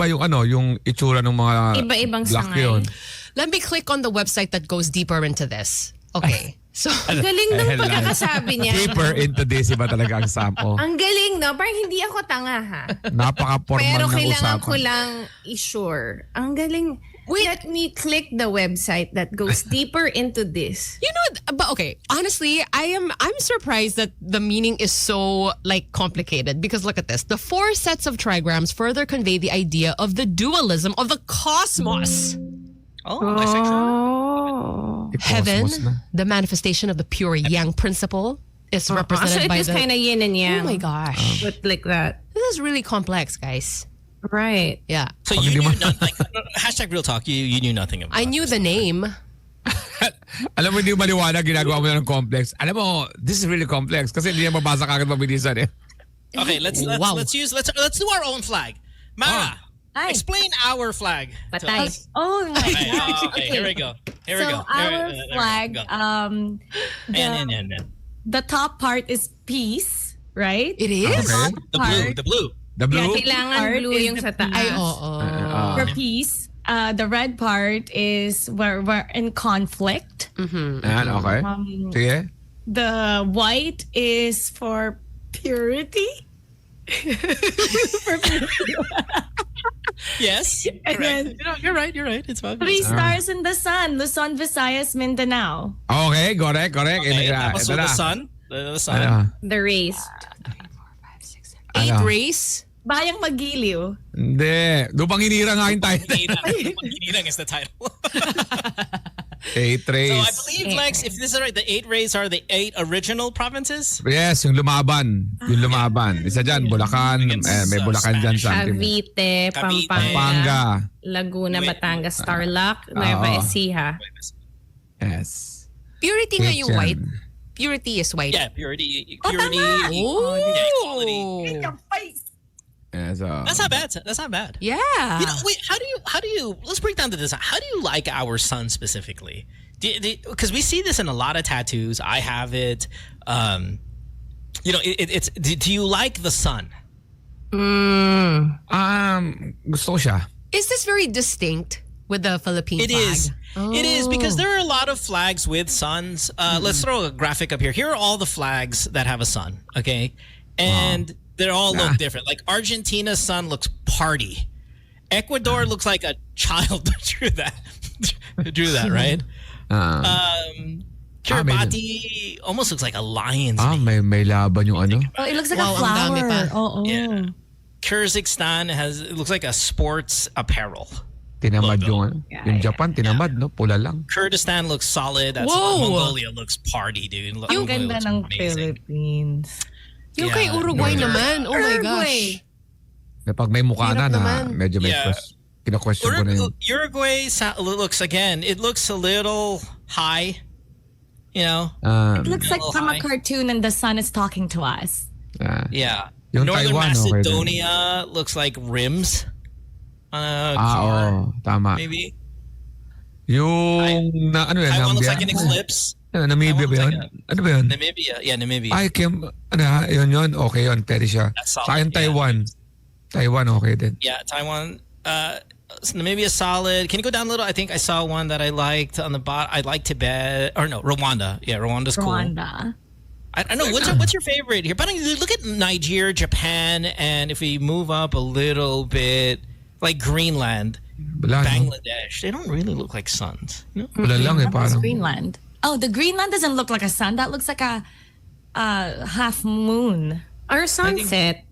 yung itsura ng mga Iba-ibang black sangay. yun? Let me click on the website that goes deeper into this. Okay. So, Galing ng pagkakasabi niya. Deeper into this, iba talaga ang Sam. Ang galing, no? Parang hindi ako tanga, ha? Napaka-formal Pero ng kailangan usapan. ko lang i-sure. Ang galing. Let me click the website that goes deeper into this. but okay, honestly, I'm surprised that the meaning is so like complicated because look at this. The 4 sets of trigrams further convey the idea of the dualism of the cosmos. Oh. Heaven, the manifestation of the pure yang principle, is represented So it by is kind of yin and yang. Oh my gosh. But like that. This is really complex, guys. Right. Yeah. So you knew nothing. Hashtag real talk. You knew nothing about I knew this. the name. Alam mo, hindi mo maliwanag, ginagawa mo na ng complex. Alam mo, this is really complex kasi hindi niya mabasa kagad mabilisan eh. Okay, let's do our own flag. Mara, explain our flag. to Patay. us. Oh my Okay, gosh. okay, here we go. Here we So go. our flag, And. the top part is peace, right? It is? Okay. The blue. The blue? Kailangan Part blue is yung the sa taas. Ay, oo. For peace. The red part is where we're in conflict. Ayan, okay. Sige. The white is for purity. Yes. And Correct. then You're right. It's fine. 3 stars in the sun. Luzon, Visayas, Mindanao. Okay, correct. Okay, tapos Ito with na. the sun. The sun. Ano? The race. 8 Ano? race. Bayang Magiliw. Hindi. Lupang hinira nga yung tayo. Paghinirang is the title. 8 race. So I believe, Lex, if this is right, the 8 rays are the 8 original provinces. Yes, yung lumaban. Yung lumaban. Isa dyan, Bulacan. May Bulacan dyan sa akin. Cavite, Cavite. Pampanga. Laguna, Batangas, Tarlac, Nueva Ecija. Yes. Purity nga yung Yan. white. Purity is white. Yeah, purity. Oh. Yeah, equality. Yeah, so, That's not bad. That's not bad. Yeah. You know, wait, how do you, let's break down the design. How do you like our sun specifically? Because we see this in a lot of tattoos. I have it. You know, do you like the sun? gusto ko siya. Is this very distinct with the Philippine It flag? is. It is because there are a lot of flags with suns. Let's throw a graphic up here. Here are all the flags that have a sun, okay? And they all look different. Like Argentina's sun looks party. Ecuador looks like a child drew that. Drew that, right? Kiribati almost looks like a lion's name. may laban yung ano. Oh, it looks like Wow, a ang dami flower. pa. Oh, oh. Yeah. Kyrgyzstan it looks like a sports apparel. Tinamad Logo. yung ano. Yung Japan, tinamad, no? Pula lang. Kurdistan looks solid. That's Whoa. Mongolia looks party, dude. Ang Mongolia ganda looks ng amazing. Philippines. Yung kay Uruguay naman. Oh my gosh. Pag may mukha na Hirap na naman. medyo may Yeah. kina-question ko na yun. Uruguay looks, again, it looks a little high, you know? It looks like from a cartoon and the sun is talking to us. Yeah. Yung Northern Taiwan, okay din. Macedonia looks like rims on a car, Oo, tama. maybe. Yung na ano yan? Taiwan looks Nambia? like an eclipse. Namibia ba Taiwan yun? looks like Ano ba yun? Namibia. Yeah, Namibia. Ay, yun. Okay yun. Pwede siya. That's solid, Sa akin, yeah. Taiwan. Taiwan, okay din. Yeah, Taiwan. Namibia solid. Can you go down a little? I think I saw one that I liked on the bottom. I like Tibet. Or no, Rwanda. Yeah, Rwanda's cool. Rwanda. I know. What's your favorite here? But look at Nigeria, Japan, and if we move up a little bit, like Greenland, Wala, no? Bangladesh, they don't really look like suns. You know? Wala lang eh, That's parang. Greenland. Oh, the Greenland doesn't look like a sun. That looks like a half moon. Or sunset.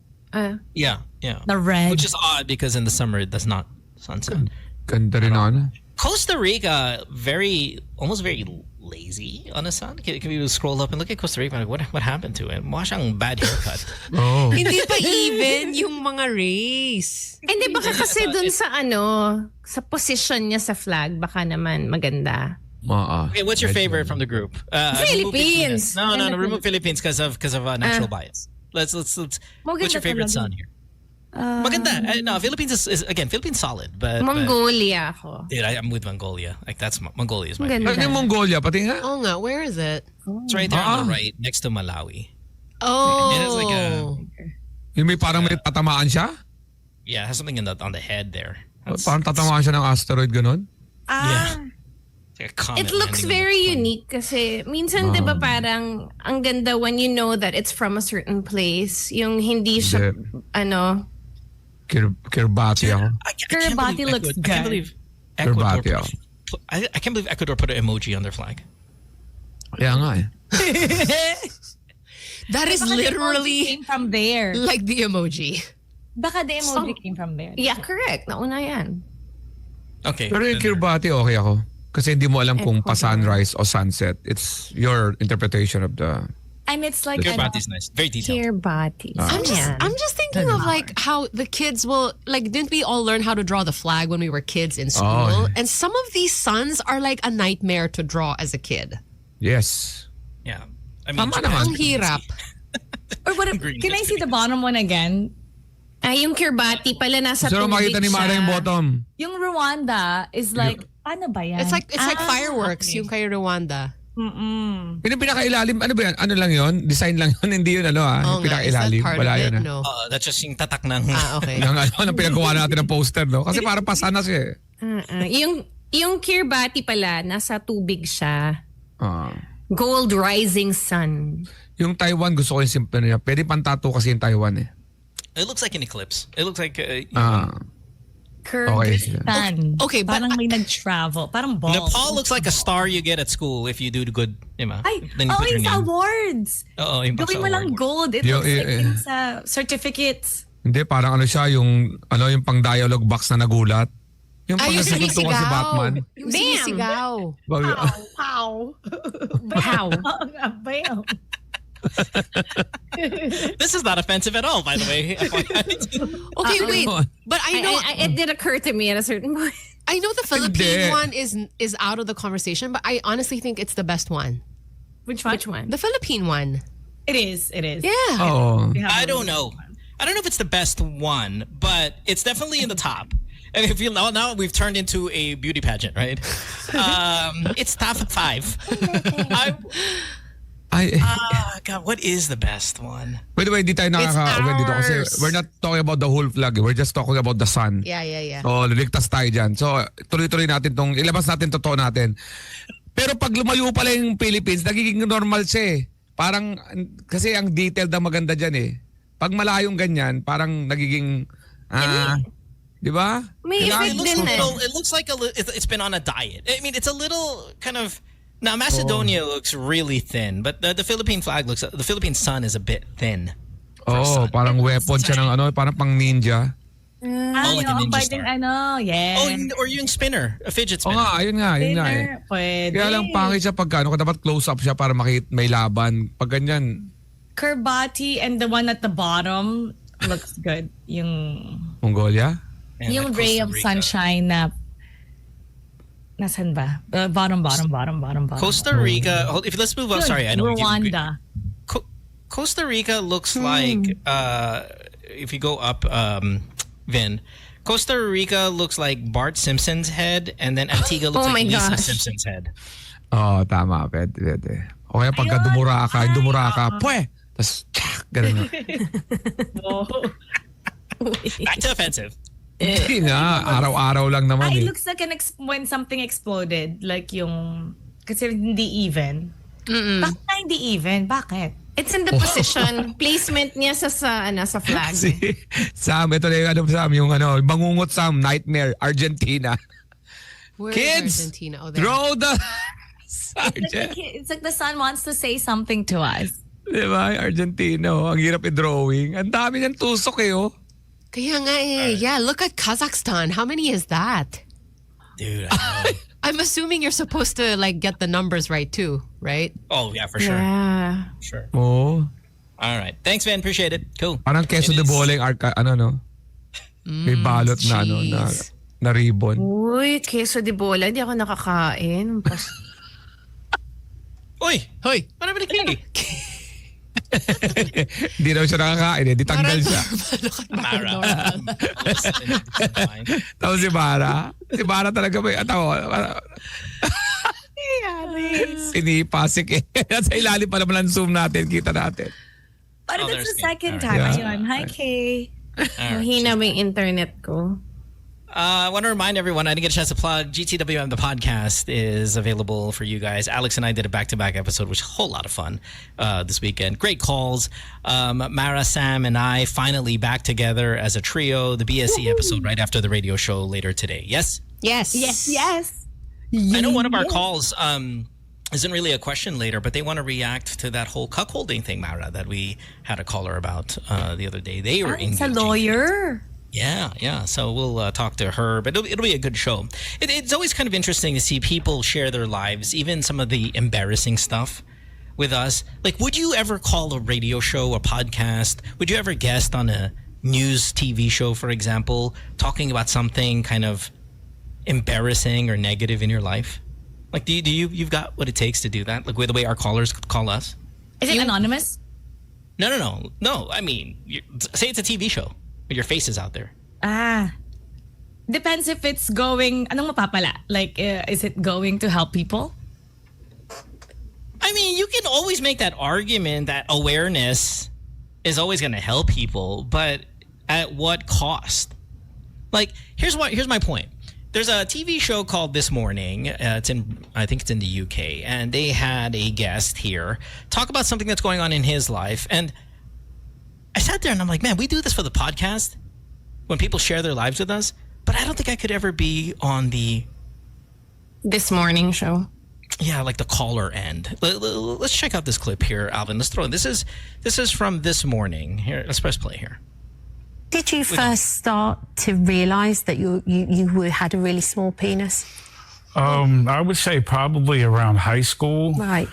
Yeah, yeah. The red. Which is odd because in the summer it does not sunset. Ganda rin ano. Costa Rica, almost very lazy on the sun. Can we scroll up and look at Costa Rica? What happened to it? Mukha siyang bad haircut. Oh. Hindi pa even yung mga race. Hindi baka kasi dun sa sa position niya sa flag, baka naman maganda. Okay, what's your favorite from the group? Philippines. No. Remove Philippines because of natural bias. Let's. What's your favorite sun here? Maganda. No, Philippines is again Philippines solid, but Mongolia ako. dude, I'm with Mongolia. Like Mongolia is my Maganda. favorite. Ano yung Mongolia? Pati nga. Oh nga, where is it? It's right there on the right, next to Malawi. Oh. It has like Yung may parang may tatamaan siya? it has something on the head there. That's Parang tatamaan siya ng asteroid, ganun? yeah. It's like a comet It looks landing on very the sun. unique kasi minsan 'di ba parang ang ganda when you know that it's from a certain place. Yung hindi siya Kiribati ako. I can't Kiribati believe looks Ecuador- I can't good. believe Ecuador Kiribati, I can't believe Ecuador put an emoji on their flag. Kaya nga eh. That is Baka the emoji literally came from there. like the emoji. Baka the emoji came from there. Yeah, correct. Nauna yan. Okay. Pero yung Kiribati, okay ako. Kasi hindi mo alam kung pa-sunrise o sunset. It's your interpretation of the... And it's like Kiribati is nice. Very detailed. Kiribati. I'm just thinking of like how the kids will like. Didn't we all learn how to draw the flag when we were kids in school? Oh. And some of these suns are like a nightmare to draw as a kid. Yes. Yeah. I mean, Tama naman. Ang hirap. Or what? Green, Can I that's see the bottom one again? Yung Kiribati pala nasa Gusto tubig makita ni Mara yung siya. bottom. Yung Rwanda is like, paano ba yan? It's like fireworks. okay. Yung kay Rwanda. Mm-mm. Yung pinakailalim, ano ba yan? Ano lang yun? Design lang yun? Hindi yun Oh, ano Yung nga. Is that pinakailalim. part Wala of yun it? ah. No. that's just yung tatak ng... Okay. Ng pinagawa natin ng poster, no? Kasi parang pasana siya eh. Yung Kiribati pala nasa tubig siya. Ah. Gold rising sun. Yung Taiwan, gusto ko yung simple niya. Pwede pang tattoo kasi yung Taiwan eh. It looks like an eclipse. It looks like... Kyrgyzstan. Okay, but parang may nag-travel. Parang balls. Nepal looks like a star you get at school if you do good, diba? Ay, Then you put your yung name. awards. Oo, yung Gawin sa mo lang award. gold. It Yo, looks like eh, yung sa certificates. Hindi, parang ano siya, yung pang dialogue box na nagulat. Yung pag yung nasiguntungan si Batman. Yung sinisigaw. Pow. Bam. This is not offensive at all, by the way. Okay, wait. But I know It did occur to me at a certain point. I know the Philippine Hindi. one is out of the conversation, but I honestly think it's the best one. Which one? Which one? The Philippine one. It is. Yeah. Oo. I don't know. I don't know if it's the best one, but it's definitely in the top. And if you know, now we've turned into a beauty pageant, right? It's top 5. God, what is the best one? By the way, hindi tayo nakaka-aware dito kasi we're not talking about the whole flag. We're just talking about the sun. Yeah. So, liligtas tayo dyan. So, tuloy-tuloy natin ilabas natin totoo natin. Pero pag lumayo pala yung Philippines, nagiging normal siya eh. Parang, kasi ang detailed ang maganda dyan eh. Pag malayong ganyan, parang nagiging, di ba? May effect din it looks like it's been on a diet. I mean, it's a little kind of... Now, Macedonia looks really thin, but the Philippine flag the Philippine sun is a bit thin. Oh, parang weapon siya ng parang pang ninja. Like a ninja star. Yeah. Or yung spinner, a fidget spinner. Ayun nga eh. Pwede. Kaya lang pangit siya pagka, dapat close up siya para makita may laban. Pag ganyan. Kerbati and the one at the bottom looks good. Yung Mongolia? yung ray of sunshine na nasan ba? Bottom. Costa Rica. Let's move up. Sorry, I know. Rwanda. Costa Rica looks like if you go up, Vin. Costa Rica looks like Bart Simpson's head, and then Antigua looks like Lisa Simpson's head. Oh, tama. Pwede. O kaya pagka dumura ka, pwe! Tapos, ganun. Back to offensive. Hindi nga, araw-araw lang naman It looks like when something exploded, like yung, kasi hindi even. Bakit na hindi even? Bakit? It's in the position, placement niya sa flag. Sam, ito na yung Sam, yung bangungot Sam, nightmare, Argentina. Where Kids, is Argentina? Oh, there. throw the sergeant. It's like the sun wants to say something to us. Diba? Argentina, ang hirap i-drawing. Ang dami niyang tusok Kaya nga yeah, look at Kazakhstan. How many is that? Dude, I know. I'm assuming you're supposed to like get the numbers right too, right? Oh, yeah, for sure. Yeah. Sure. Oh. All right. Thanks, man. Appreciate it. Cool. Parang queso de boling, may balot na, na ribbon. Uy, queso de bola. Hindi ako nakakain. Uy! Hoy! Ano ba nagkili? Hindi daw siya nakakain di tanggal siya. Mara. Tapos si Bara talaga may sinipasik Sa ilalim pa naman ang zoom natin, kita natin. But Oh, that's there's the second me. time. Yeah. Ayun. Hi, Kay. Mahina mo yung internet ko. I want to remind everyone, I didn't get a chance to plug, GTWM, the podcast, is available for you guys. Alex and I did a back-to-back episode, which was a whole lot of fun this weekend. Great calls. Mara, Sam, and I finally back together as a trio. The BSE episode right after the radio show later today. Yes? Yes. I know one of our calls isn't really a question later, but they want to react to that whole cuckolding thing, Mara, that we had a caller about the other day. They were It's a engaging. lawyer. Yeah. So we'll talk to her, but it'll be a good show. It's always kind of interesting to see people share their lives, even some of the embarrassing stuff with us. Like, would you ever call a radio show, a podcast? Would you ever guest on a news TV show, for example, talking about something kind of embarrassing or negative in your life? Like, do you've got what it takes to do that? Like, the way our callers call us? Is it anonymous? No. I mean, say it's a TV show. Your face is out there. Depends if it's going, anong mapapala? Like, is it going to help people? I mean, you can always make that argument that awareness is always going to help people, but at what cost? Like, here's my point. There's a TV show called This Morning. I think it's in the UK, and they had a guest here talk about something that's going on in his life, and I sat there and I'm like, man, we do this for the podcast when people share their lives with us, but I don't think I could ever be on the This Morning show. Yeah, like the caller end. Let's check out this clip here, Alvin. Let's throw it. This is from This Morning. Here, let's press play here. Did you first start to realize that you had a really small penis? I would say probably around high school. Right.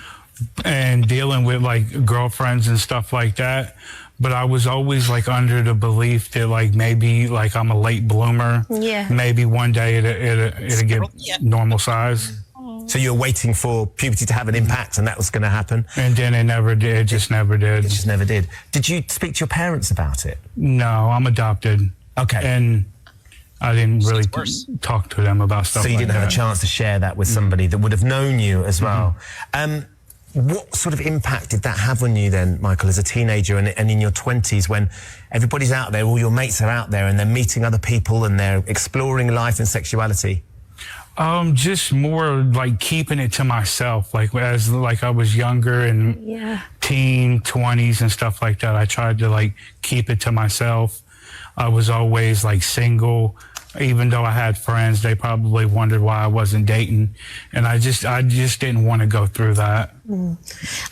And dealing with like girlfriends and stuff like that. But I was always like under the belief that like maybe like I'm a late bloomer. Yeah. Maybe one day it'll get normal size. So you were waiting for puberty to have an impact, and that was going to happen. And then it never did. It just never did. It just never did. Did you speak to your parents about it? No, I'm adopted. Okay. And I didn't really talk to them about stuff. So you like didn't have a that. chance to share that with somebody that would have known you as well. What sort of impact did that have on you then, Michael, as a teenager and in your 20s when everybody's out there, all your mates are out there and they're meeting other people and they're exploring life and sexuality? Just more like keeping it to myself. Like as I was younger and teen 20s and stuff like that, I tried to like keep it to myself. I was always like single. Even though I had friends, they probably wondered why I wasn't dating. And I just didn't want to go through that.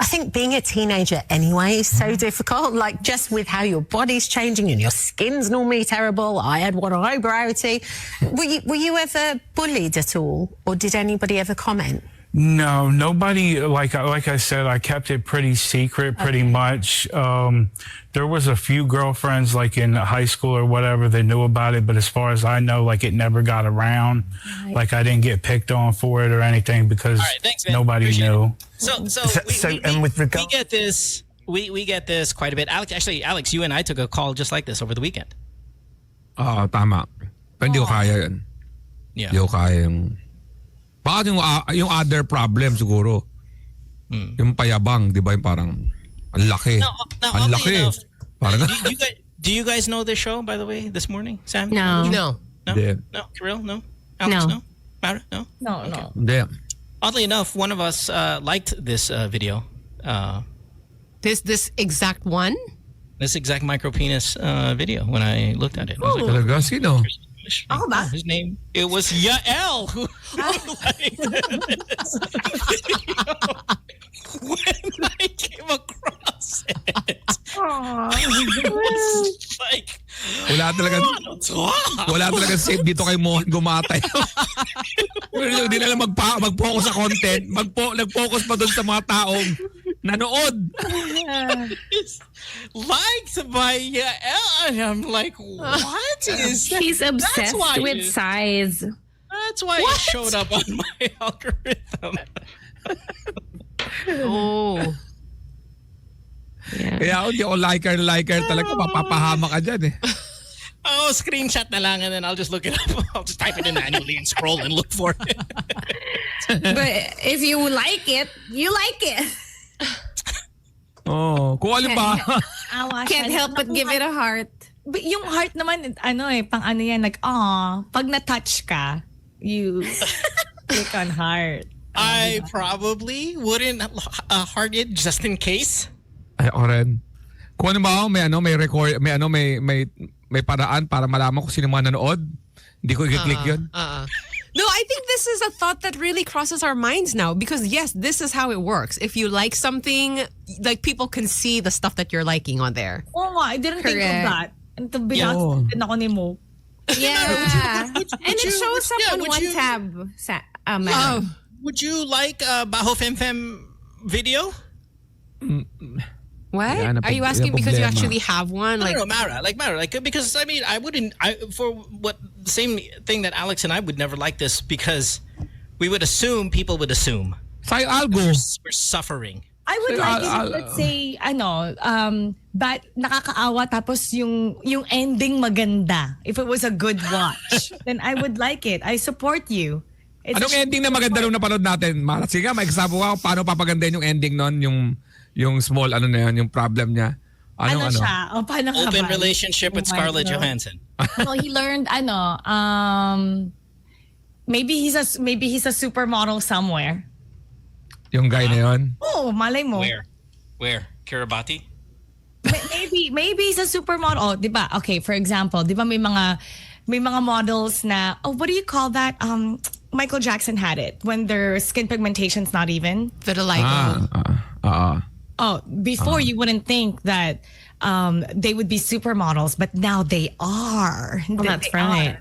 I think being a teenager anyway is so difficult, like just with how your body's changing and your skin's normally terrible. I had one eyebrow too. Were you ever bullied at all, or did anybody ever comment? No, nobody, like I said, I kept it pretty secret, pretty much. There was a few girlfriends, like in high school or whatever, that knew about it, but as far as I know, like it never got around. Right. Like I didn't get picked on for it or anything because nobody knew. So with regard, we get this, we get this quite a bit. Alex, you and I took a call just like this over the weekend. Tama. Pero hindi ko kaya yan. Yeah. Hindi ko kaya yung... Bakit yung other problem siguro? Yung payabang, di ba? Yung parang, ang laki. Ang laki. Parang, do you guys know this show, by the way, this morning? Sam? No. No? No? Karylle? No? Alex? No? Mara? No? No, okay. no. Oddly enough, one of us liked this video. This exact one? This exact micro penis video when I looked at it. I was like, talaga, sino? Ako ba? His name, it was Yael who liked this when I came across it. It was like, wala talaga safe dito kay Mohan gumatay. Hindi na lang mag-focus sa content, nag-focus pa doon sa mga taong nanood. Liked by Yael, and I'm like, what is that? He's obsessed with size. That's why it showed up on my algorithm. Oh. Yeah. Kaya ako di ako liker talaga, mapapahama ka dyan eh. Oh, screenshot na lang and then I'll just look it up. I'll just type it in manually and scroll and look for it. But if you like it, you like it. Oh, kung alin ba? Can't help but give it a heart. But yung heart naman, pang ano yan, like, pag na-touch ka, you click on heart. I probably wouldn't heart it just in case. Ay, ako rin. Kung ano ba, may record, may paraan para malaman kung sino mga nanood. Hindi ko i-click yun. No, I think this is a thought that really crosses our minds now because yes, this is how it works. If you like something, like people can see the stuff that you're liking on there. Oh, I didn't think of that. And to be honest, din ako ni Mo. Yeah. And it shows up on one tab. Would you like Baho Fem Fem video? What? Are you asking because you actually have one? Like, no, Mara, because I mean, for what the same thing that Alex and I would never like this because we would assume people would assume. I'll go. We're suffering. I would like it, let's say, but nakakaawa tapos yung ending maganda. If it was a good watch, then I would like it. I support you. Anong ending na maganda nung napanood natin? Mara, sige, may example ka paano papagandahin yung ending nun, yung small, yung problem niya. Ano siya? O, paano ka Open ba? relationship with Scarlett Johansson. No, he learned, maybe he's a supermodel somewhere. Yung guy na yun? Oh, malay mo. Where? Kiribati? Maybe he's a supermodel. Oh, di ba? Okay, for example, di ba may mga models na, what do you call that? Michael Jackson had it when their skin pigmentation's not even. Vitiligo. Before you wouldn't think that they would be supermodels, but now they are. Well, that's right.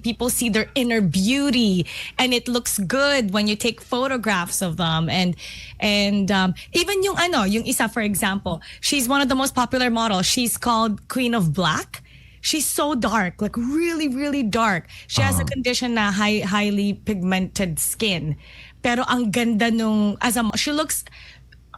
People see their inner beauty, and it looks good when you take photographs of them. And even yung isa, for example, she's one of the most popular models. She's called Queen of Black. she's so dark, like really, really dark. She has a condition na highly pigmented skin. Pero ang ganda nung, she looks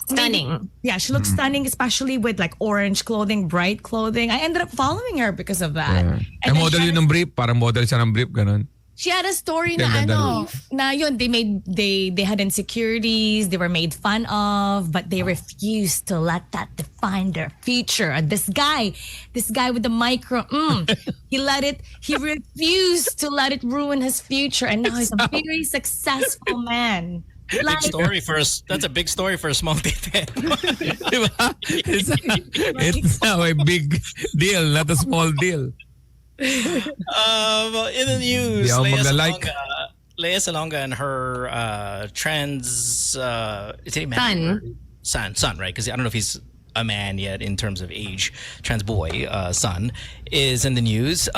Stunning. Yeah, she looks stunning, especially with like orange clothing, bright clothing. I ended up following her because of that. Yeah. And then model yun ng brief. Parang model siya ng brief, ganun. she had a story na Ganda na yun, they had insecurities, they were made fun of, but they refused to let that define their future. And this guy with the micro, he refused to let it ruin his future, and now he's a very successful man. Big story for us. That's a big story for a small detail. It's now a big deal, not a small deal. In the news, Lea Salonga and her trans is he a man? Son, right? Because I don't know if he's a man yet in terms of age. Trans boy, son, is in the news.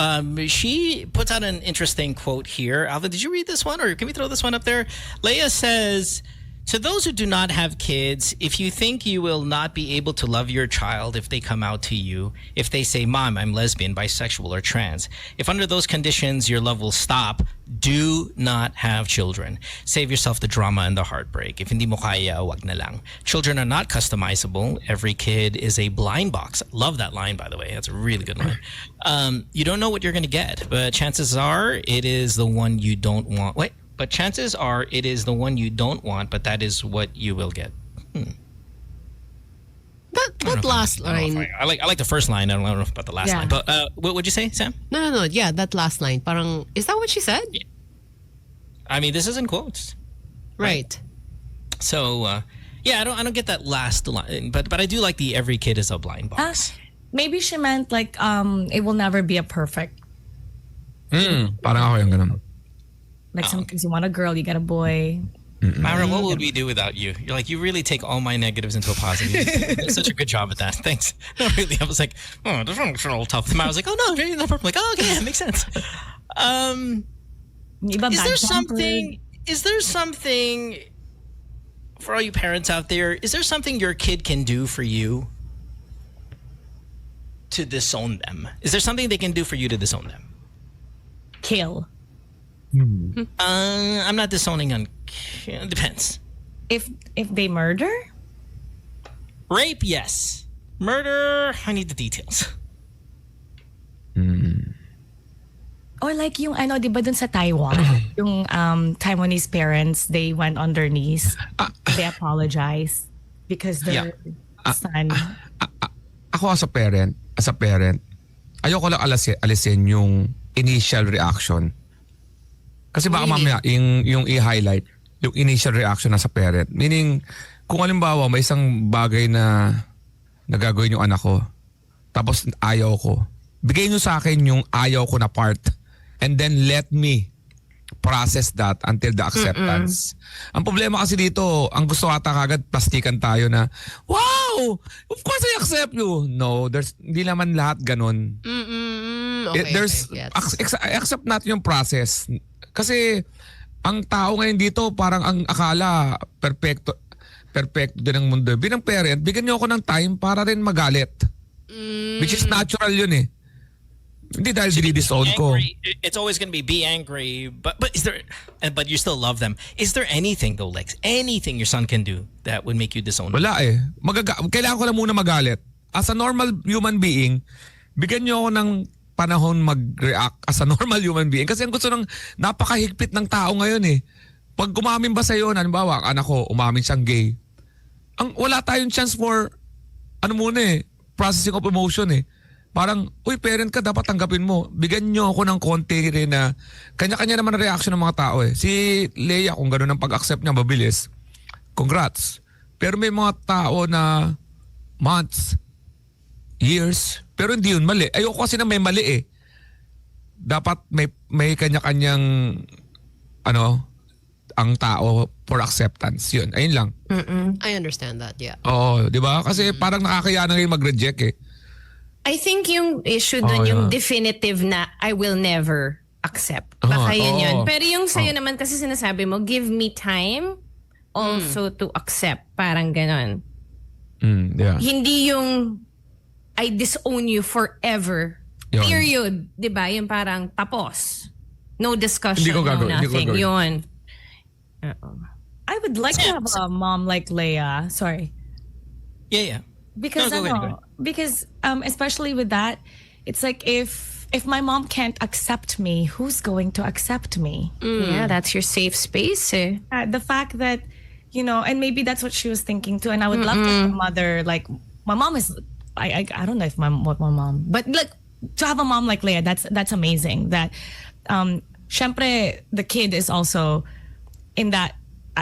She puts out an interesting quote here. Alvin, did you read this one, or can we throw this one up there? Lea says, "To those who do not have kids, if you think you will not be able to love your child if they come out to you, if they say, 'Mom, I'm lesbian, bisexual, or trans,' if under those conditions your love will stop, do not have children. Save yourself the drama and the heartbreak. If hindi mo kaya, wag na lang. Children are not customizable. Every kid is a blind box." Love that line, by the way. That's a really good line. You don't know what you're going to get, but chances are it is the one you don't want. But chances are it is the one you don't want, but that is what you will get. That last line. I like the first line. I don't know about the last line. But what would you say, Sam? No. Yeah, that last line. Parang, is that what she said? Yeah. I mean, this is in quotes. Right. So, I don't get that last line, but I do like the every kid is a blind box. Maybe she meant like it will never be a perfect. Parang ako yung ganun. Like sometimes you want a girl, you get a boy. Myra, what would we do without you? You're like, you really take all my negatives into a positive. You do such a good job at that. Thanks. No, really, I was like, this one's a little tough. Myra was like, oh no, really not perfect. Like, oh, okay, that makes sense. Is there something for all you parents out there? Is there something your kid can do for you to disown them? Is there something they can do for you to disown them? Kill. I'm not disowning on. It depends. If they murder? Rape, yes. Murder, I need the details. Or like yung di ba dun sa Taiwan, yung Taiwanese parents, they went on their knees. They apologized because their son. Ako as a parent, ayoko lang alisin yung initial reaction. Kasi baka mamaya yung i-highlight yung initial reaction na sa parent. Meaning, kung halimbawa may isang bagay na nagagawin yung anak ko, tapos ayaw ko, bigay nyo sa akin yung ayaw ko na part, and then let me process that until the acceptance. Ang problema kasi dito, ang gusto ata kagad plastikan tayo na, wow! Of course I accept you! No, hindi naman lahat ganun. Okay, Accept natin yung process. Kasi ang tao ngayon dito parang ang akala perfecto din ang mundo. Bilang parent, bigyan niyo ako ng time para rin magalit. Which is natural yun eh. Hindi dahil dinidisown ko. It's always going to be angry, but you still love them. Is there anything though, Lex? Anything your son can do that would make you disown them? Wala eh. Kailangan ko lang muna magalit. As a normal human being, bigyan niyo ako ng panahon mag-react as a normal human being. Kasi ang gusto ng napakahigpit ng tao ngayon eh. Pag umamin ba sa'yo, halimbawa, anak ko, umamin siyang gay, wala tayong chance for, processing of emotion eh. Parang, uy, parent ka, dapat tanggapin mo. Bigyan nyo ako ng konti rin na, kanya-kanya naman ang reaction ng mga tao eh. Si Lea, kung gano'n ang pag-accept niya, mabilis, congrats. Pero may mga tao na months, years, pero hindi yun mali. Ayoko kasi na may mali eh. Dapat may kanya-kanyang ang tao for acceptance. Yun, ayun lang. I understand that, yeah. Oo, di ba? Kasi parang nakakaya na ngayon mag-reject eh. I think yung issue dun, yung definitive na I will never accept. Baka yun. Pero yung sa'yo naman kasi sinasabi mo, give me time also to accept. Parang ganon. Yeah. Hindi yung I disown you forever. Yun. Period. Diba? Yung parang tapos. No discussion, Hindi ko no gagawin. Hindi ko nothing. gagawin. Yun. I would like to have a mom like Leia. Sorry. Yeah. Because No, go ahead. because especially with that, it's like if my mom can't accept me, who's going to accept me? Yeah, that's your safe space. Eh. The fact that, and maybe that's what she was thinking too. And I would love to have a mother like my mom is. I don't know if my mom, but like to have a mom like Leia, that's amazing. That, syempre, the kid is also in that.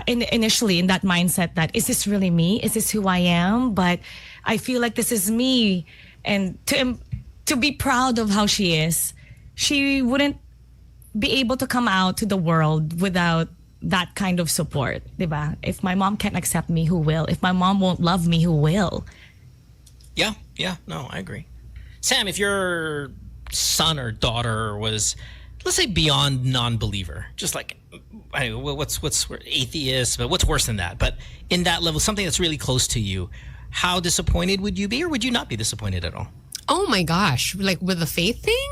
Initially in that mindset that is this really me? Is this who I am? But I feel like this is me, and to be proud of how she is, she wouldn't be able to come out to the world without that kind of support, diba? If my mom can't accept me, who will? If my mom won't love me, who will? Yeah. No, I agree. Sam, if your son or daughter was, let's say, beyond non-believer, just like, I don't know, what's atheist, but what's worse than that? But in that level, something that's really close to you, how disappointed would you be, or would you not be disappointed at all? Oh my gosh. Like with the faith thing?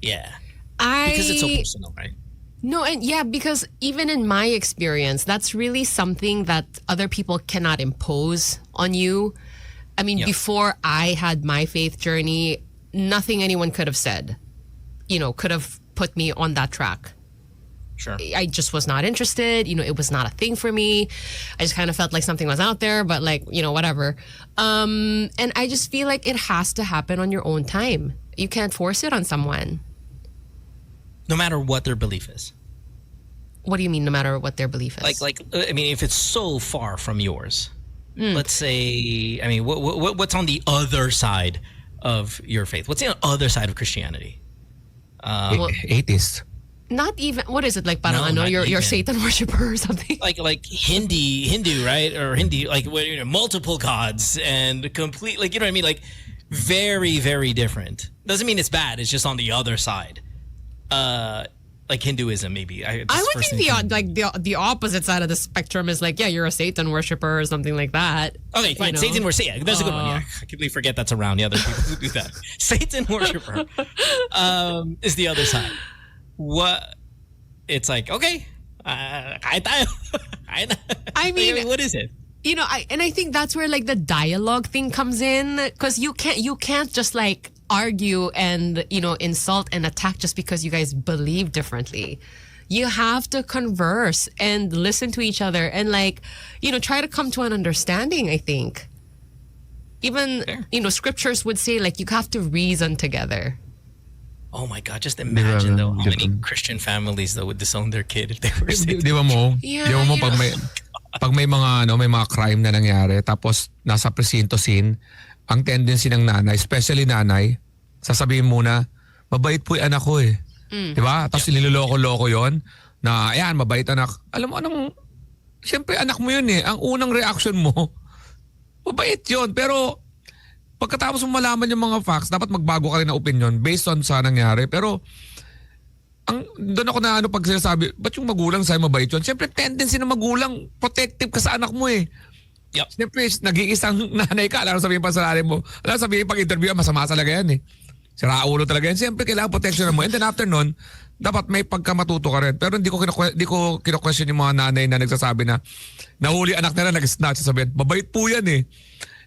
Yeah. Because it's so personal, right? No, and yeah, because even in my experience, that's really something that other people cannot impose on you. I mean, before I had my faith journey, nothing anyone could have said, could have put me on that track. Sure. I just was not interested. It was not a thing for me. I just kind of felt like something was out there, but like, whatever. And I just feel like it has to happen on your own time. You can't force it on someone. No matter what their belief is. What do you mean, no matter what their belief is? Like I mean, if it's so far from yours, let's say, I mean, what's on the other side of your faith? What's the other side of Christianity? Atheist. Not even, what is it? Like, parang No, you're Satan worshiper or something? Like Hindu, right? Or Hindi, like multiple gods and complete, like, you know what I mean? Like, very, very different. Doesn't mean it's bad. It's just on the other side. Like Hinduism, maybe. I would think the opposite side of the spectrum is like, yeah, you're a Satan worshiper or something like that. Okay, fine. Satan worshiper. Yeah, that's a good one. Yeah, I completely forget that's around. Yeah, there's people who do that. Satan worshiper is the other side. What? It's like, okay, I mean, what is it? I think that's where like the dialogue thing comes in, because you can't just like argue and insult and attack just because you guys believe differently. You have to converse and listen to each other and like try to come to an understanding. I think even scriptures would say like you have to reason together. Oh my God! Just imagine though how many Christian families though would disown their kid if they were Satan. Di ba mo? Di ba mo pag may mga crime na nangyari tapos nasa presinto scene, ang tendency ng nanay, especially nanay, sasabihin muna, mabait po 'yung anak ko eh. Di ba? Tapos niloloko-loko 'yon na ayan, mabait anak. Alam mo siyempre anak mo 'yun eh. Ang unang reaction mo, mabait 'yon, pero pagkatapos mo malaman yung mga facts, dapat magbago ka rin ng opinion based on sa nangyari. Pero, doon ako na pag sinasabi, ba't yung magulang sa'yo mabait yun? Siyempre, tendency ng magulang, protective ka sa anak mo eh. Yep. Siyempre, nag-iisang nanay ka, alam sabihin pa sa nanay mo, alam sabihin pag interview, masama talaga yan eh. Sira ulo talaga yan. Siyempre, kailangan protection mo. And then after nun, dapat may pagkamatuto ka rin. Pero hindi ko kino-question yung mga nanay na nagsasabi na nahuli anak nila, nag-snatch, sabihin, mabait po yan eh.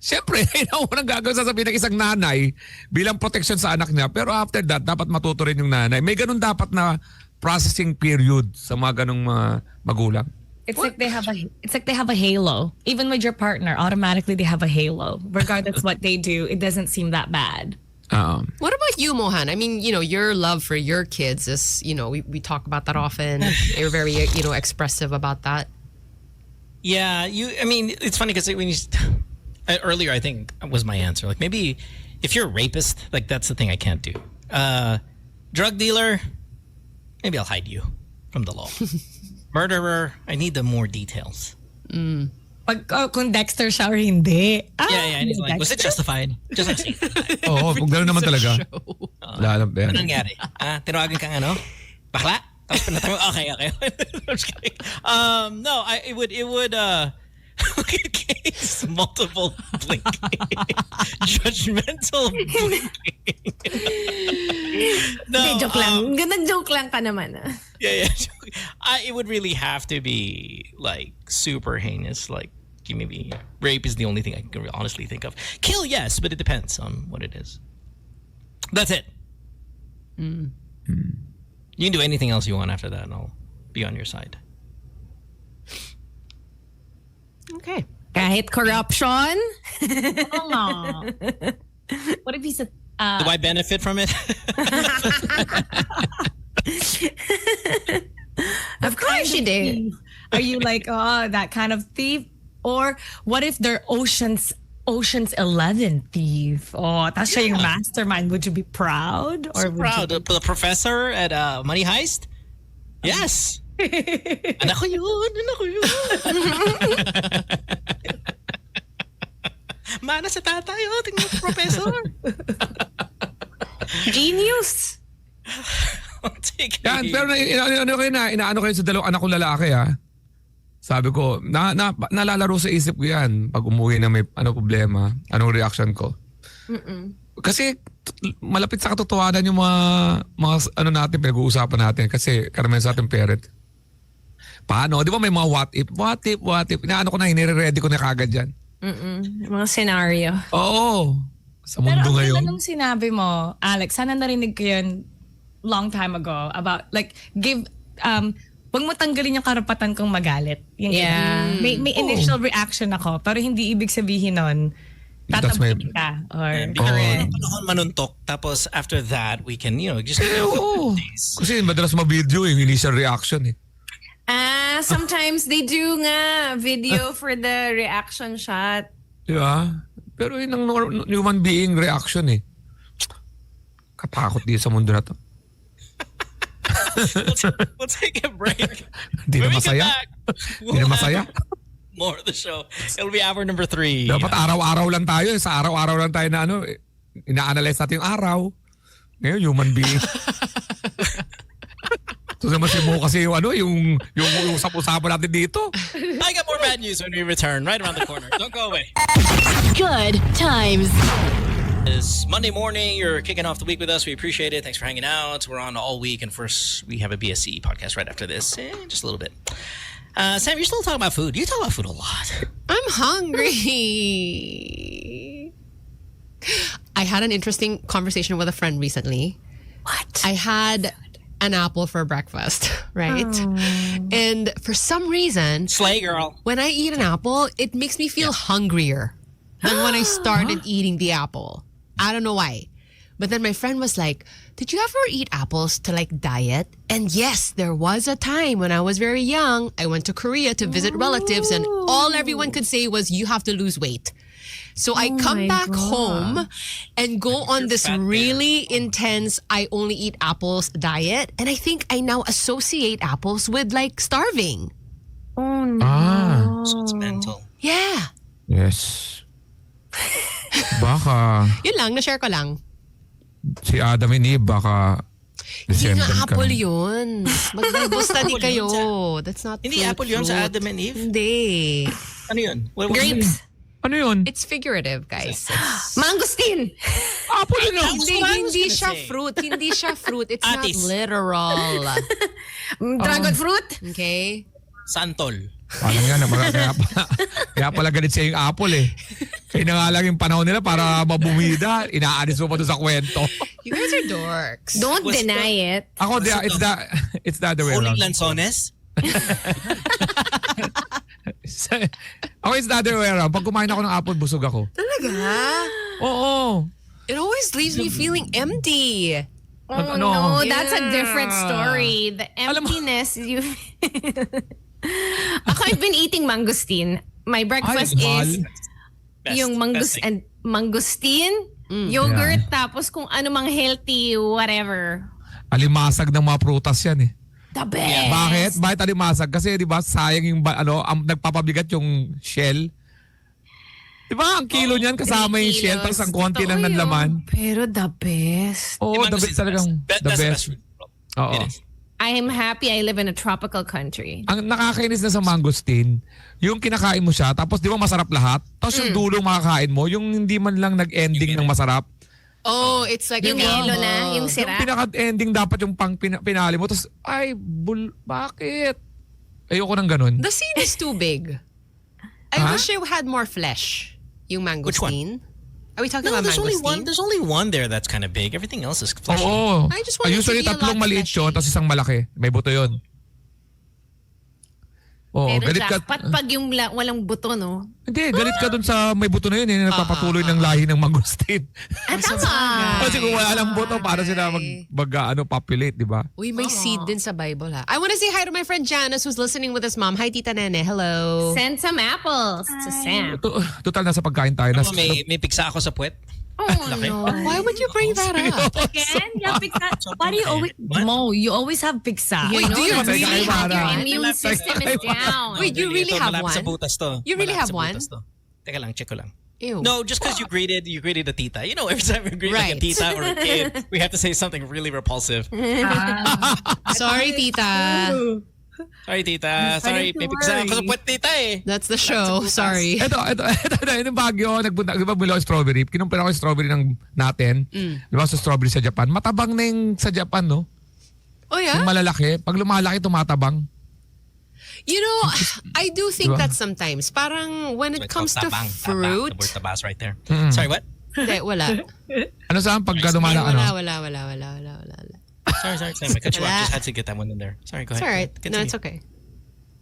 Siyempre, unang gagawin sasabihin ng isang nanay bilang protection sa anak niya. Pero after that, dapat matuto rin yung nanay. May ganun dapat na processing period sa mga ganung mga magulang. It's like they have a halo. Even with your partner, automatically they have a halo. Regardless what they do, it doesn't seem that bad. What about you, Mohan? I mean, your love for your kids is, we talk about that often. You're very, expressive about that. Yeah, I mean, it's funny because when you... earlier, I think was my answer. Like maybe if you're a rapist, like that's the thing I can't do. Drug dealer, maybe I'll hide you from the law. Murderer, I need the more details. Kung Dexter siya or hindi. Yeah. And it's like, was it justified? Just like saying. Oo, kung gano'n naman talaga. Ano nangyari? Tinawagan kang bakla? Tapos pinatawag, okay. I'm just kidding. No, it would case multiple blinking. Judgmental blinking. Hindi, joke lang. Nag-joke lang ka naman. Yeah. It would really have to be like super heinous. Like maybe rape is the only thing I can honestly think of. Kill, yes, but it depends on what it is. That's it. You can do anything else you want after that, and I'll be on your side. Okay. Kahit corruption? Oo nga. What if he's a... Do I benefit from it? Of course you do. Are you like, that kind of thief? Or what if they're Ocean's 11 thief? Oh, that's siya yung mastermind. Would you be proud? Or would Proud. you The professor at Money Heist? Yes. Anak ko yun. Mana sa tatay, tingnan mo, professor. Genius. Yan, pero inaano kayo sa dalawang anak ko lalaki ha. Sabi ko, nalalaro sa isip ko yan pag umuwi na may problema, anong reaction ko. Kasi malapit sa katotohanan yung mga natin, pinag-uusapan natin kasi karamihan sa ating parent. Paano? Di ba may mga what if? Inaano ko na, hinire-ready ko na kagad yan. Mga scenario. Oo. Sa mundo ngayon. Pero ang sinabi mo, Alex, sana narinig ko yun long time ago about like, wag mo tanggalin yung karapatan kong magalit. Yung Yeah. May initial reaction ako, pero hindi ibig sabihin nun, tatabihin ka. Or, manuntok. Tapos after that, we can, just... Kasi madalas ma-video yung initial reaction eh. Sometimes they do nga video for the reaction shot. Diba? Pero yun ang human being reaction eh. Katakot din sa mundo na to. We'll take a break. Hindi na masaya. Hindi na masaya. More of the show. It'll be hour number 3. Dapat araw-araw lang tayo. Sa araw-araw lang tayo na ina-analyze natin yung araw. Ngayon, human being. So naman si Mo kasi yung usap-usapan natin dito. I got more bad news when we return right around the corner. Don't go away. Good times. It's Monday morning. You're kicking off the week with us. We appreciate it. Thanks for hanging out. We're on all week. And first, we have a BSC podcast right after this. Just a little bit. Sam, you're still talking about food. You talk about food a lot. I'm hungry. I had an interesting conversation with a friend recently. What? I had an apple for breakfast, right? And for some reason, Slay girl. when I eat an apple, it makes me feel hungrier than when I started eating the apple. I don't know why. But then my friend was like, did you ever eat apples to like diet? And yes, there was a time when I was very young. I went to Korea to visit relatives and all everyone could say was, you have to lose weight. So I come back home and go on this really intense, I only eat apples diet. And I think I now associate apples with like starving. Oh no. So it's mental. Yeah. Yes. Baka Yun lang, na-share ko lang. si Adam and Eve, baka Hindi descendant nga ka. apple yun. Mag-Bible study Apple kayo. yun That's not Hindi fruit, apple yun sa fruit. Adam and Eve? Hindi. Ano yun? Grapes. Ano yun? It's figurative, guys. Mangosteen. Apple yun. Hindi siya fruit. Hindi siya fruit. It's not Atis. literal. Dragon fruit. Okay? Santol. Parang yan. Kaya pala ganit siya yung apple eh. Kaya na nga lang yung panahon nila para mabumida. Inaanis mo pa doon sa kwento. You guys are dorks. Don't deny it. Ako, it's the other way Holy around. lanzones? Ako, it's the other way around. Pag kumain ako ng apple, busog ako. Talaga? Oo. It always leaves me feeling empty. Oh Ano? no, that's a different Yeah. story. The emptiness you. Ako, I've been eating mangosteen. My breakfast is yung mangosteen, yogurt, tapos kung ano mang healthy, whatever. Alimasag ng mga prutas yan eh. The best. Bakit? Bakit alimasag? Kasi di ba sayang yung nagpapabigat yung shell. Di ba ang kilo niyan kasama yung shell tapos ang konti lang ng laman. Pero the best. Oo, the best talagang the best. Oo. I am happy I live in a tropical country. Ang nakakainis na sa mangosteen, yung kinakain mo siya tapos di ba masarap lahat? Tapos yung dulong makakain mo, yung hindi man lang nag-ending ng masarap. Oh, it's like Yung yelo na, yung Yung sira. pinaka-ending dapat yung pinali mo. Tapos, bakit? Ayoko ng ganun. The scene is too big. I wish it had more flesh. Yung mangosteen. Are we talking No, about there's only mangosteen? there's only one there that's kind of big. Everything else is fleshy. Oo. I just want it to Usually be a tatlong lot maliit fleshy. yun, tapos isang malaki. May buto yun. Oo, Pero galit ka. jackpot pag yung walang buto, no? Hindi, galit ka dun sa may buto na yun. Nagpapatuloy ng lahi ng mangosteen. Tama. Kasi kung wala lang buto, para sila populate, di ba? Uy, may seed din sa Bible, ha? I want to say hi to my friend Janice who's listening with us, Mom. Hi, Tita Nene. Hello. Send some apples to Sam. Total, nasa pagkain tayo. Ano, may piksa ako sa puwet. Oh, no. Why would you bring that up? Again? Yeah, pizza. Why do you always... Mo, you always have pizza. Wait, do you really have Your one? immune system is down. Wait, you really have Malapit sa one? butas to. You really Malapit have sa one? butas to. Teka lang, check ko lang. Ew. No, just because you greeted a tita. You know, every time we greet like a Right. tita or a kid, we have to say something really repulsive. Sorry, Tita. Sorry, tita. Sorry, may piksa ako sa puwet, tita eh. That's the show. Sorry. Ito, yung Baguio, nagpunta, di ba bumili ako ng strawberry? Kinumpira ko yung strawberry natin. Di ba sa strawberry sa Japan? Matabang na yung sa Japan, no? Oh, yeah? Yung malalaki. Pag lumalaki, tumatabang. You know, I do think Diba? that sometimes. Parang when it comes to Tabang. fruit. The word tabas right there. Mm-mm. Sorry, what? Hindi, wala. Ano saan pagka lumala, Wala. Sorry. I cut you off. Just had to get that one in there. Sorry, go It's ahead. alright. No, Continue. it's okay.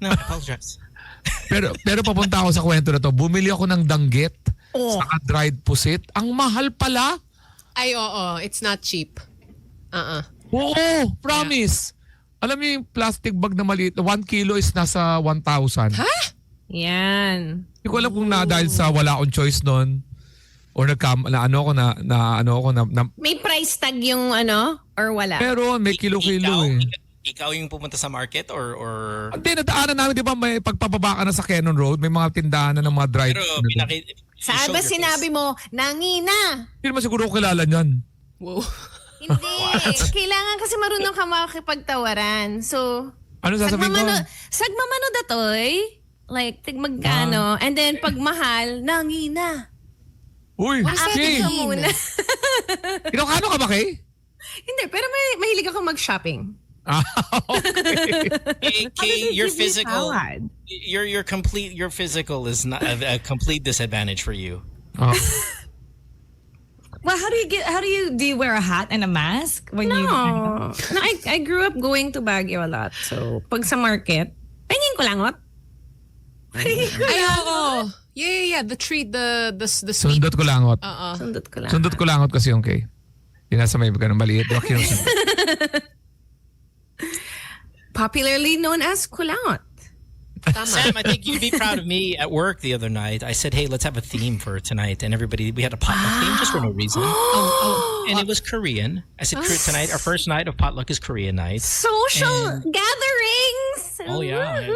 No, I apologize. pero papunta ako sa kwento na to. Bumili ako ng danggit. Saka dried pusit. Ang mahal pala. Ay, oo. It's not cheap. Oo, promise. Alam mo yung plastic bag na maliit, 1 kilo is nasa 1,000. Ha? Yan. Hindi ko alam kung dahil sa wala akong choice nun or May price tag yung or wala? pero may kilo-kilo eh. Ikaw yung pumunta sa market or Hindi, nadaanan namin, di ba, may pagpababa ka na sa Cannon Road, may mga tindahan na ng mga dried. pero Saan ba sinabi mo, nangina? Hindi naman siguro ko kilala niyan. Wow. Hindi. Kailangan kasi marunong ka makikipagtawaran. So, Ano sasabihin ko? sagmamano datoy. Like, tigmagkano. And then, pag mahal, nangina. Uy, Aatin ka muna. Ilocano ka ba, Kay? Hindi, pero mahilig ako mag-shopping. Kay, your physical your physical is not a complete disadvantage for you. Well, do you wear a hat and a mask when you... No, I grew up going to Baguio a lot. So, pag sa market, pahingin ko langot. Ay, oo. Yeah. The treat, the sweet. Sundot ko langot. Sundot ko lang. Sundot ko langot kasi yung Kay. Yung nasa may ganun maliit. Popularly known as kulangot. Sam, I think you'd be proud of me at work the other night. I said, hey, let's have a theme for tonight. And we had a potluck theme just for no reason. And it was Korean. I said, tonight, our first night of potluck is Korean night. Social gatherings. Oh, yeah.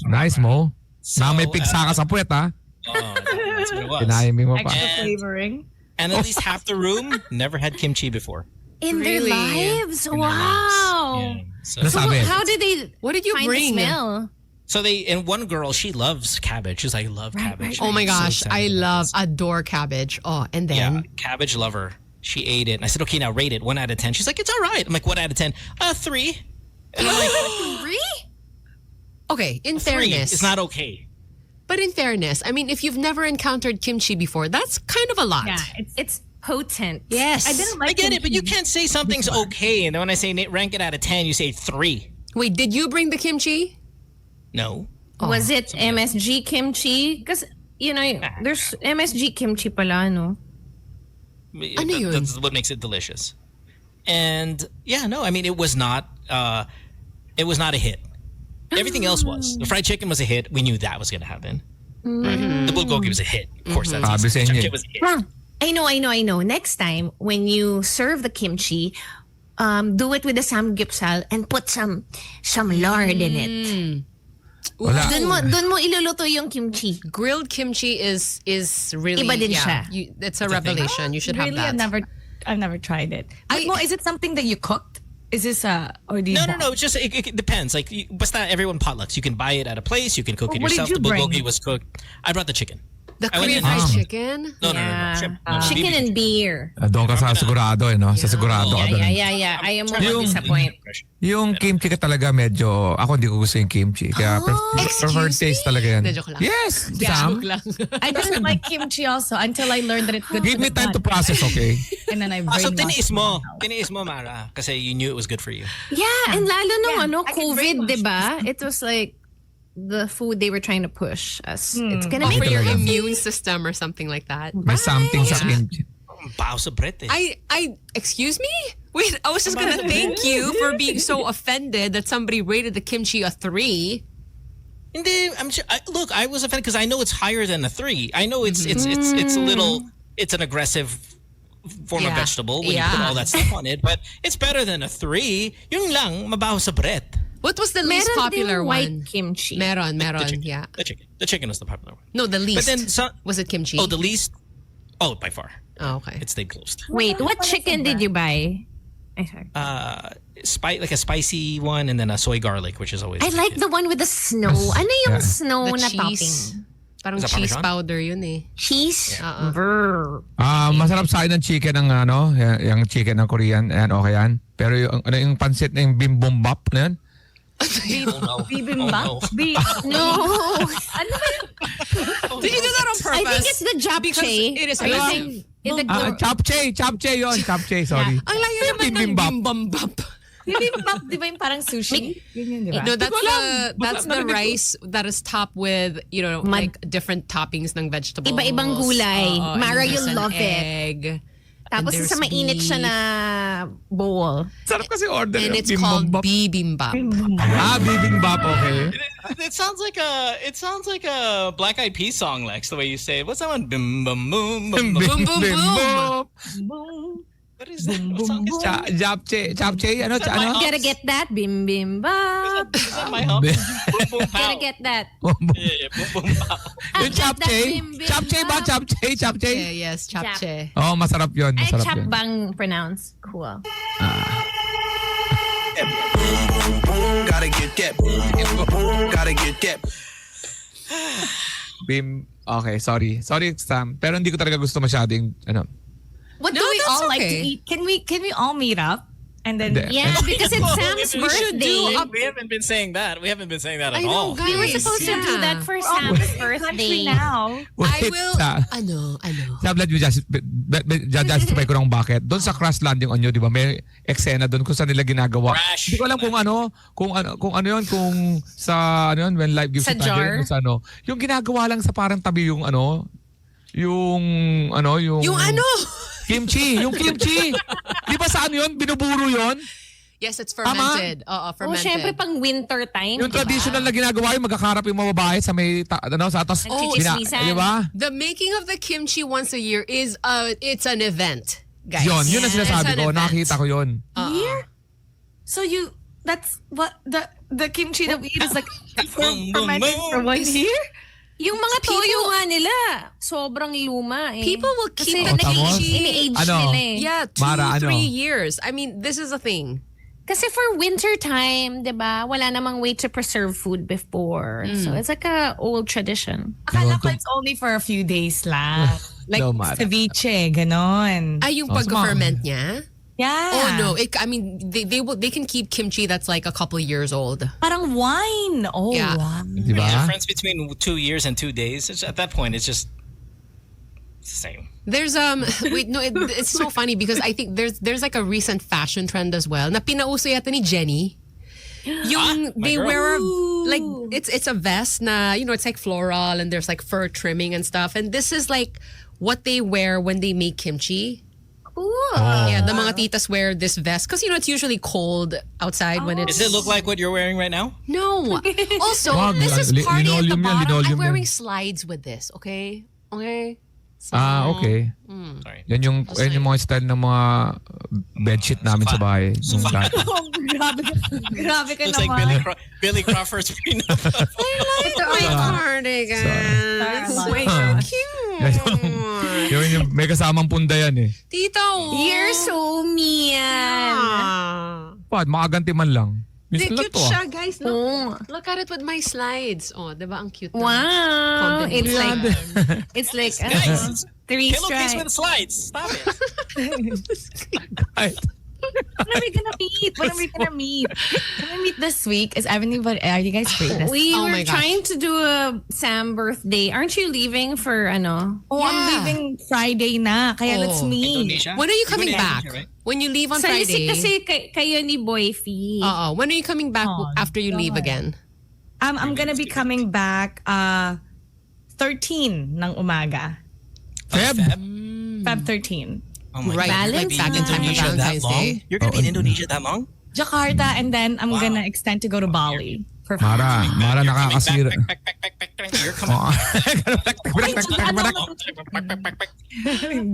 Nice mo. So, Na may pigsa ka sa puwet, ha? That's what it was. Pinahiming mo pa. Extra flavoring. And at least half the room never had kimchi before. In their lives? In their Wow. lives. Yeah. So, Nasabi. How did they What did you find bring? the smell? and one girl, she loves cabbage. She's like, I love cabbage. Oh my I'm so gosh, excited I about this. adore cabbage. Oh, and then Yeah, cabbage lover. She ate it. And I said, okay, now rate it. 1 out of 10. She's like, it's all right. I'm like, 1 out of 10? 3. And I'm like, 3? okay, in 3. fairness. It's not okay. But in fairness, I mean, if you've never encountered kimchi before, that's kind of a lot. Yeah, it's potent. Yes. I didn't like I get it, but you can't say something's okay. And then when I say rank it out of 10, you say 3. Wait, did you bring the kimchi? No. Was it MSG kimchi? Because, there's MSG kimchi pala, no? Ano yun? That's what makes it delicious. And yeah, no, I mean, it was not a hit. Everything else was. The fried chicken was a hit. We knew that was going to happen. Right? The bulgogi was a hit. Of course, that's easy. The chip was a hit. I know. Next time, when you serve the kimchi, do it with the samgyeopsal and put some lard in it. Wala. Dun mo iluluto yung kimchi. Grilled kimchi is really Iba din siya. It's a revelation. You should have Really, that. I've never tried it. But Mo, is it something that you cooked? Is this or do you No. It's just it depends. Like, basta everyone potlucks. You can buy it at a place. You can cook it What did yourself. you The bulgogi bring? was cooked. I brought the chicken. The I went Korean in- fried Ah. chicken? No, no, shrimp. No, Chicken and beer. Doon ka sa sigurado eh, no? Sa sigurado ka doon. Yeah. I am Yung- disappoint. Yung kimchi ka talaga medyo, ako hindi ko gusto yung kimchi. Kaya preferred taste talaga yan. Hindi, joke lang. Yes, Yeah, Sam. joke lang. I didn't like kimchi also until I learned that it's good Give for me the time to gut. process, okay? And then I So brainwashed tiniis mo, Mara, kasi you knew it was good for you. Yeah, and lalo nung I can COVID, brainwash diba? It was like the food they were trying to push us. It's gonna Oh, make for your talaga. immune system or something like that. May something sa kimchi. Bao sa Bret eh. Excuse me? Wait, I was just gonna thank you for being so offended that somebody rated the kimchi a 3. Hindi, I'm sure. Look, I was offended because I know it's higher than a 3. I know it's a little. It's an aggressive form of Yeah. vegetable when you put all that stuff on it, but it's better than a 3. Yung lang mabaho sa Bret. What was the least Meron popular ding one? white kimchi. Meron, The yeah. chicken. The chicken was the popular one. No, the least. But then was it kimchi? Oh, the least. Oh, by far. Oh, okay. It stayed closed. Wait, what chicken did you buy? I sorry. Like a spicy one, and then a soy garlic, which is always. I like the one with the snow. Ano yung Yeah. snow The na cheese. topping? Parang Is that cheese Parmesan? powder yun eh. Cheese? Brr. Masarap sa akin ng chicken ng ano, yung chicken ng Korean, ayan, okay yan. Pero yung pansit na yung bibimbap na yan, Bibimbap? Oh, No. Ano ba yun? Did you do that on purpose? I think it's the japchae. It is I aggressive. think in the chapche yun, chapche, sorry. Ang layo naman ng Bibimbap. bimbambap. Bibimbap, di ba yung parang sushi? Yun yun, di ba? No, that's the rice that is topped with, like different toppings ng vegetables. Iba-ibang gulay. Oo, and Mara, then you'll there's an love it. egg. Tapos And sa there's mainit siya beef. na bowl. Sarap kasi order And yung it's called bibimbap. bibimbap. Bibimbap, okay. It sounds like a Black Eyed Peas song, Lex. The way you say it. What's that one? Bim bum boom bum bum. Boom, boom, boom. Boom. What is that? What song is that? Chapche, ano, ano? Gotta get that bim bim bap. Is that my hum? Boom boom Gotta pow. get that. Yeah, boom boom pow. Yung chapche, chapche ba? Chapche? Yeah, yes, japchae. Oh, masarap yun, Ay, masarap chap yun. bang pronounce? Cool. Gotta get that. Gotta get that. Okay, sorry. Sorry, Sam. Pero hindi ko talaga gusto masyadong, ano. What No, do we that's all like to okay. eat? Can we all meet up? And then Hindi. Yeah, because it's Sam's We should birthday. We haven't been saying that. We haven't been saying that at I know, all. guys. We were supposed to do that for we're all Sam's in the country birthday. now. I will. Sa, I know. Sa Blood, justify ko lang bakit. Doon sa Crash Landing on You, di ba, may eksena doon kung saan nila ginagawa. Crash. Hindi ko alam kung ano yun, kung sa, ano yun, when life gives Sa you tangerine, jar? kung sa ano. Yung ginagawa lang sa parang tabi yung ano, yung kimchi, yung kimchi. Di ba saan yun? Binuburo yun? Yes, it's fermented. Oh, fermented. syempre pang winter time. Yung diba? traditional na ginagawa yung magkakarap yung mga babae sa may, sa atas. Nagchichismisan. Di ba? The making of the kimchi once a year is it's an event, guys. Yun ang sinasabi It's an ko. event. Nakita ko yun. So that's what the kimchi that we eat is like Boom, boom, fermented boom. for 1 year? Yung mga toyo nga nila, sobrang luma eh. People will keep Kasi the tamos? kimchi. ini-age Ano? nila eh. Yeah, 2, Mara, 3 ano? years. I mean, this is a thing. Kasi for winter time, 'di ba? Wala namang way to preserve food before. So it's like a old tradition. Akala ko it's only for a few days lang. Like No, Mara. ceviche, ganon. Ay, yung pag-ferment niya? Yeah. Oh no! They can keep kimchi that's like a couple years old. Parang wine. Oh, Yeah. wow. Di The ba? difference between 2 years and 2 days. At that point, it's just it's the same. There's wait no it's so funny because I think there's like a recent fashion trend as well na pinauso yata ni Jenny. Yung my they girl. wear like it's a vest na it's like floral and there's like fur trimming and stuff, and this is like what they wear when they make kimchi. Cool. Yeah, the mga titas wear this vest because it's usually cold outside when it's. Does it look like what you're wearing right now? No. Also, Wag, this is party at the linoleum yan, bottom. linoleum I'm wearing yan. slides with this. Okay. Okay. So, Okay. Sorry. Yan yung mga style ng mga bedsheet namin sa bahay. Yung dati. Grabe ka Looks like naman. Billy Crawford's prenup. I like my cardigan. It's way so cute. yung may kasamang punda yan eh. Tito. You're so mean. Ah. Makaganti man lang. Minsan lang cute to. siya, guys. Look at it with my slides. Oh, diba ang cute? Wow. It's like Guys, 3 pillowcase with stripes. slides. Stop it. When are we gonna meet? When are we gonna meet? Can we meet this week? Are you guys free this We Oh were my gosh. trying to do a Sam birthday. Aren't you leaving for ano? Oh, I'm leaving Friday na. Kaya let's meet. Indonesia? When are you coming Indonesia, back? right? When you leave on Sa Friday? kasi kayo ni Boyfie. When are you coming back after you leave again? I'm gonna be coming back 13 ng umaga. Feb? Feb 13. Oh my Right. God. You're gonna be Back in in time for Indonesia that Valentine's long? Day. You're going to be in Indonesia that long? Jakarta, and then I'm gonna extend to go to Bali. For Mara nakakasira. You're coming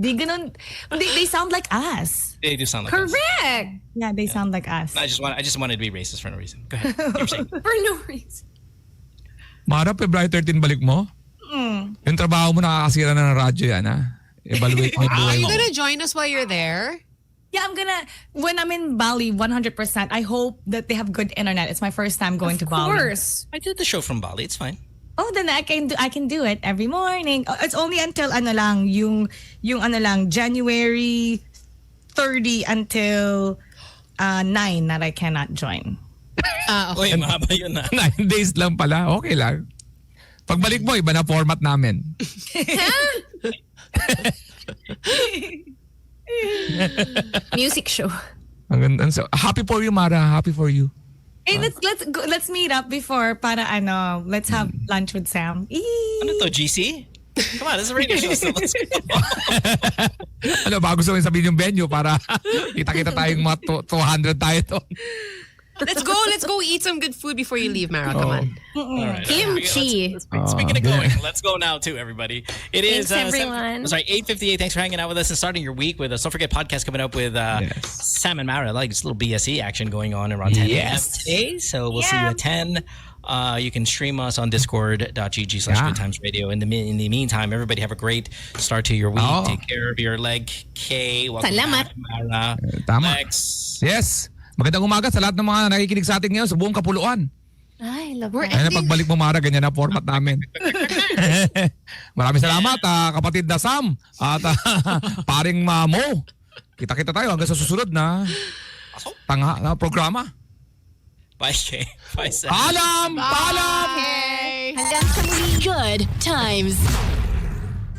Di ganun. They sound like us. They do sound like us. Correct. Yeah, they sound like us. I just wanted to be racist for no reason. Go ahead. You were saying. For no reason. Mara, February 13 balik mo? Yung trabaho mo nakakasira na ng radyo yan, ha? Evaluate mo yung Are buhay you mo. gonna join us while you're there? Yeah, when I'm in Bali, 100%, I hope that they have good internet. It's my first time going to Bali. Of course. I did the show from Bali. It's fine. Oh, then I can do it every morning. It's only until yung January 30 until 9 that I cannot join. Uy, mahaba yun na. 9 days lang pala. Okay lang. Pagbalik mo, iba na format namin. Music show. Ang ganda. So, happy for you, Mara. Happy for you. Hey, let's meet up before para let's have lunch with Sam. Ano to, GC? Come on, this is a radio show. So let's go. Bago gusto sabihin yung venue para kita-kita tayong mga 200 tayo to. Let's go eat some good food before you leave, Mara. Come on. All right. Kimchi. Speaking of going, let's go now too, everybody. It is Thanks, everyone. 8:58. Thanks for hanging out with us and starting your week with us. Don't forget podcast coming up with Sam and Mara. Like, it's a little BSE action going on around 10 a.m. today. So we'll see you at 10. You can stream us on discord.gg/goodtimesradio. In the meantime, everybody have a great start to your week. Take care of your leg. Kay, welcome Salamat. back, Mara. Tama. Lex. Yes. Magandang umaga sa lahat ng mga nakikinig sa atin ngayon sa buong Kapuluan. Ay, love We're that. Ayun na, pagbalik mo, Mara, ganyan na format namin. Maraming salamat, kapatid na Sam at paring Mo. Kita-kita tayo hanggang sa susunod na programa. Bye, Kay. Bye, Sam. Paalam! Paalam! Okay. Hanggang sa muli. Good times.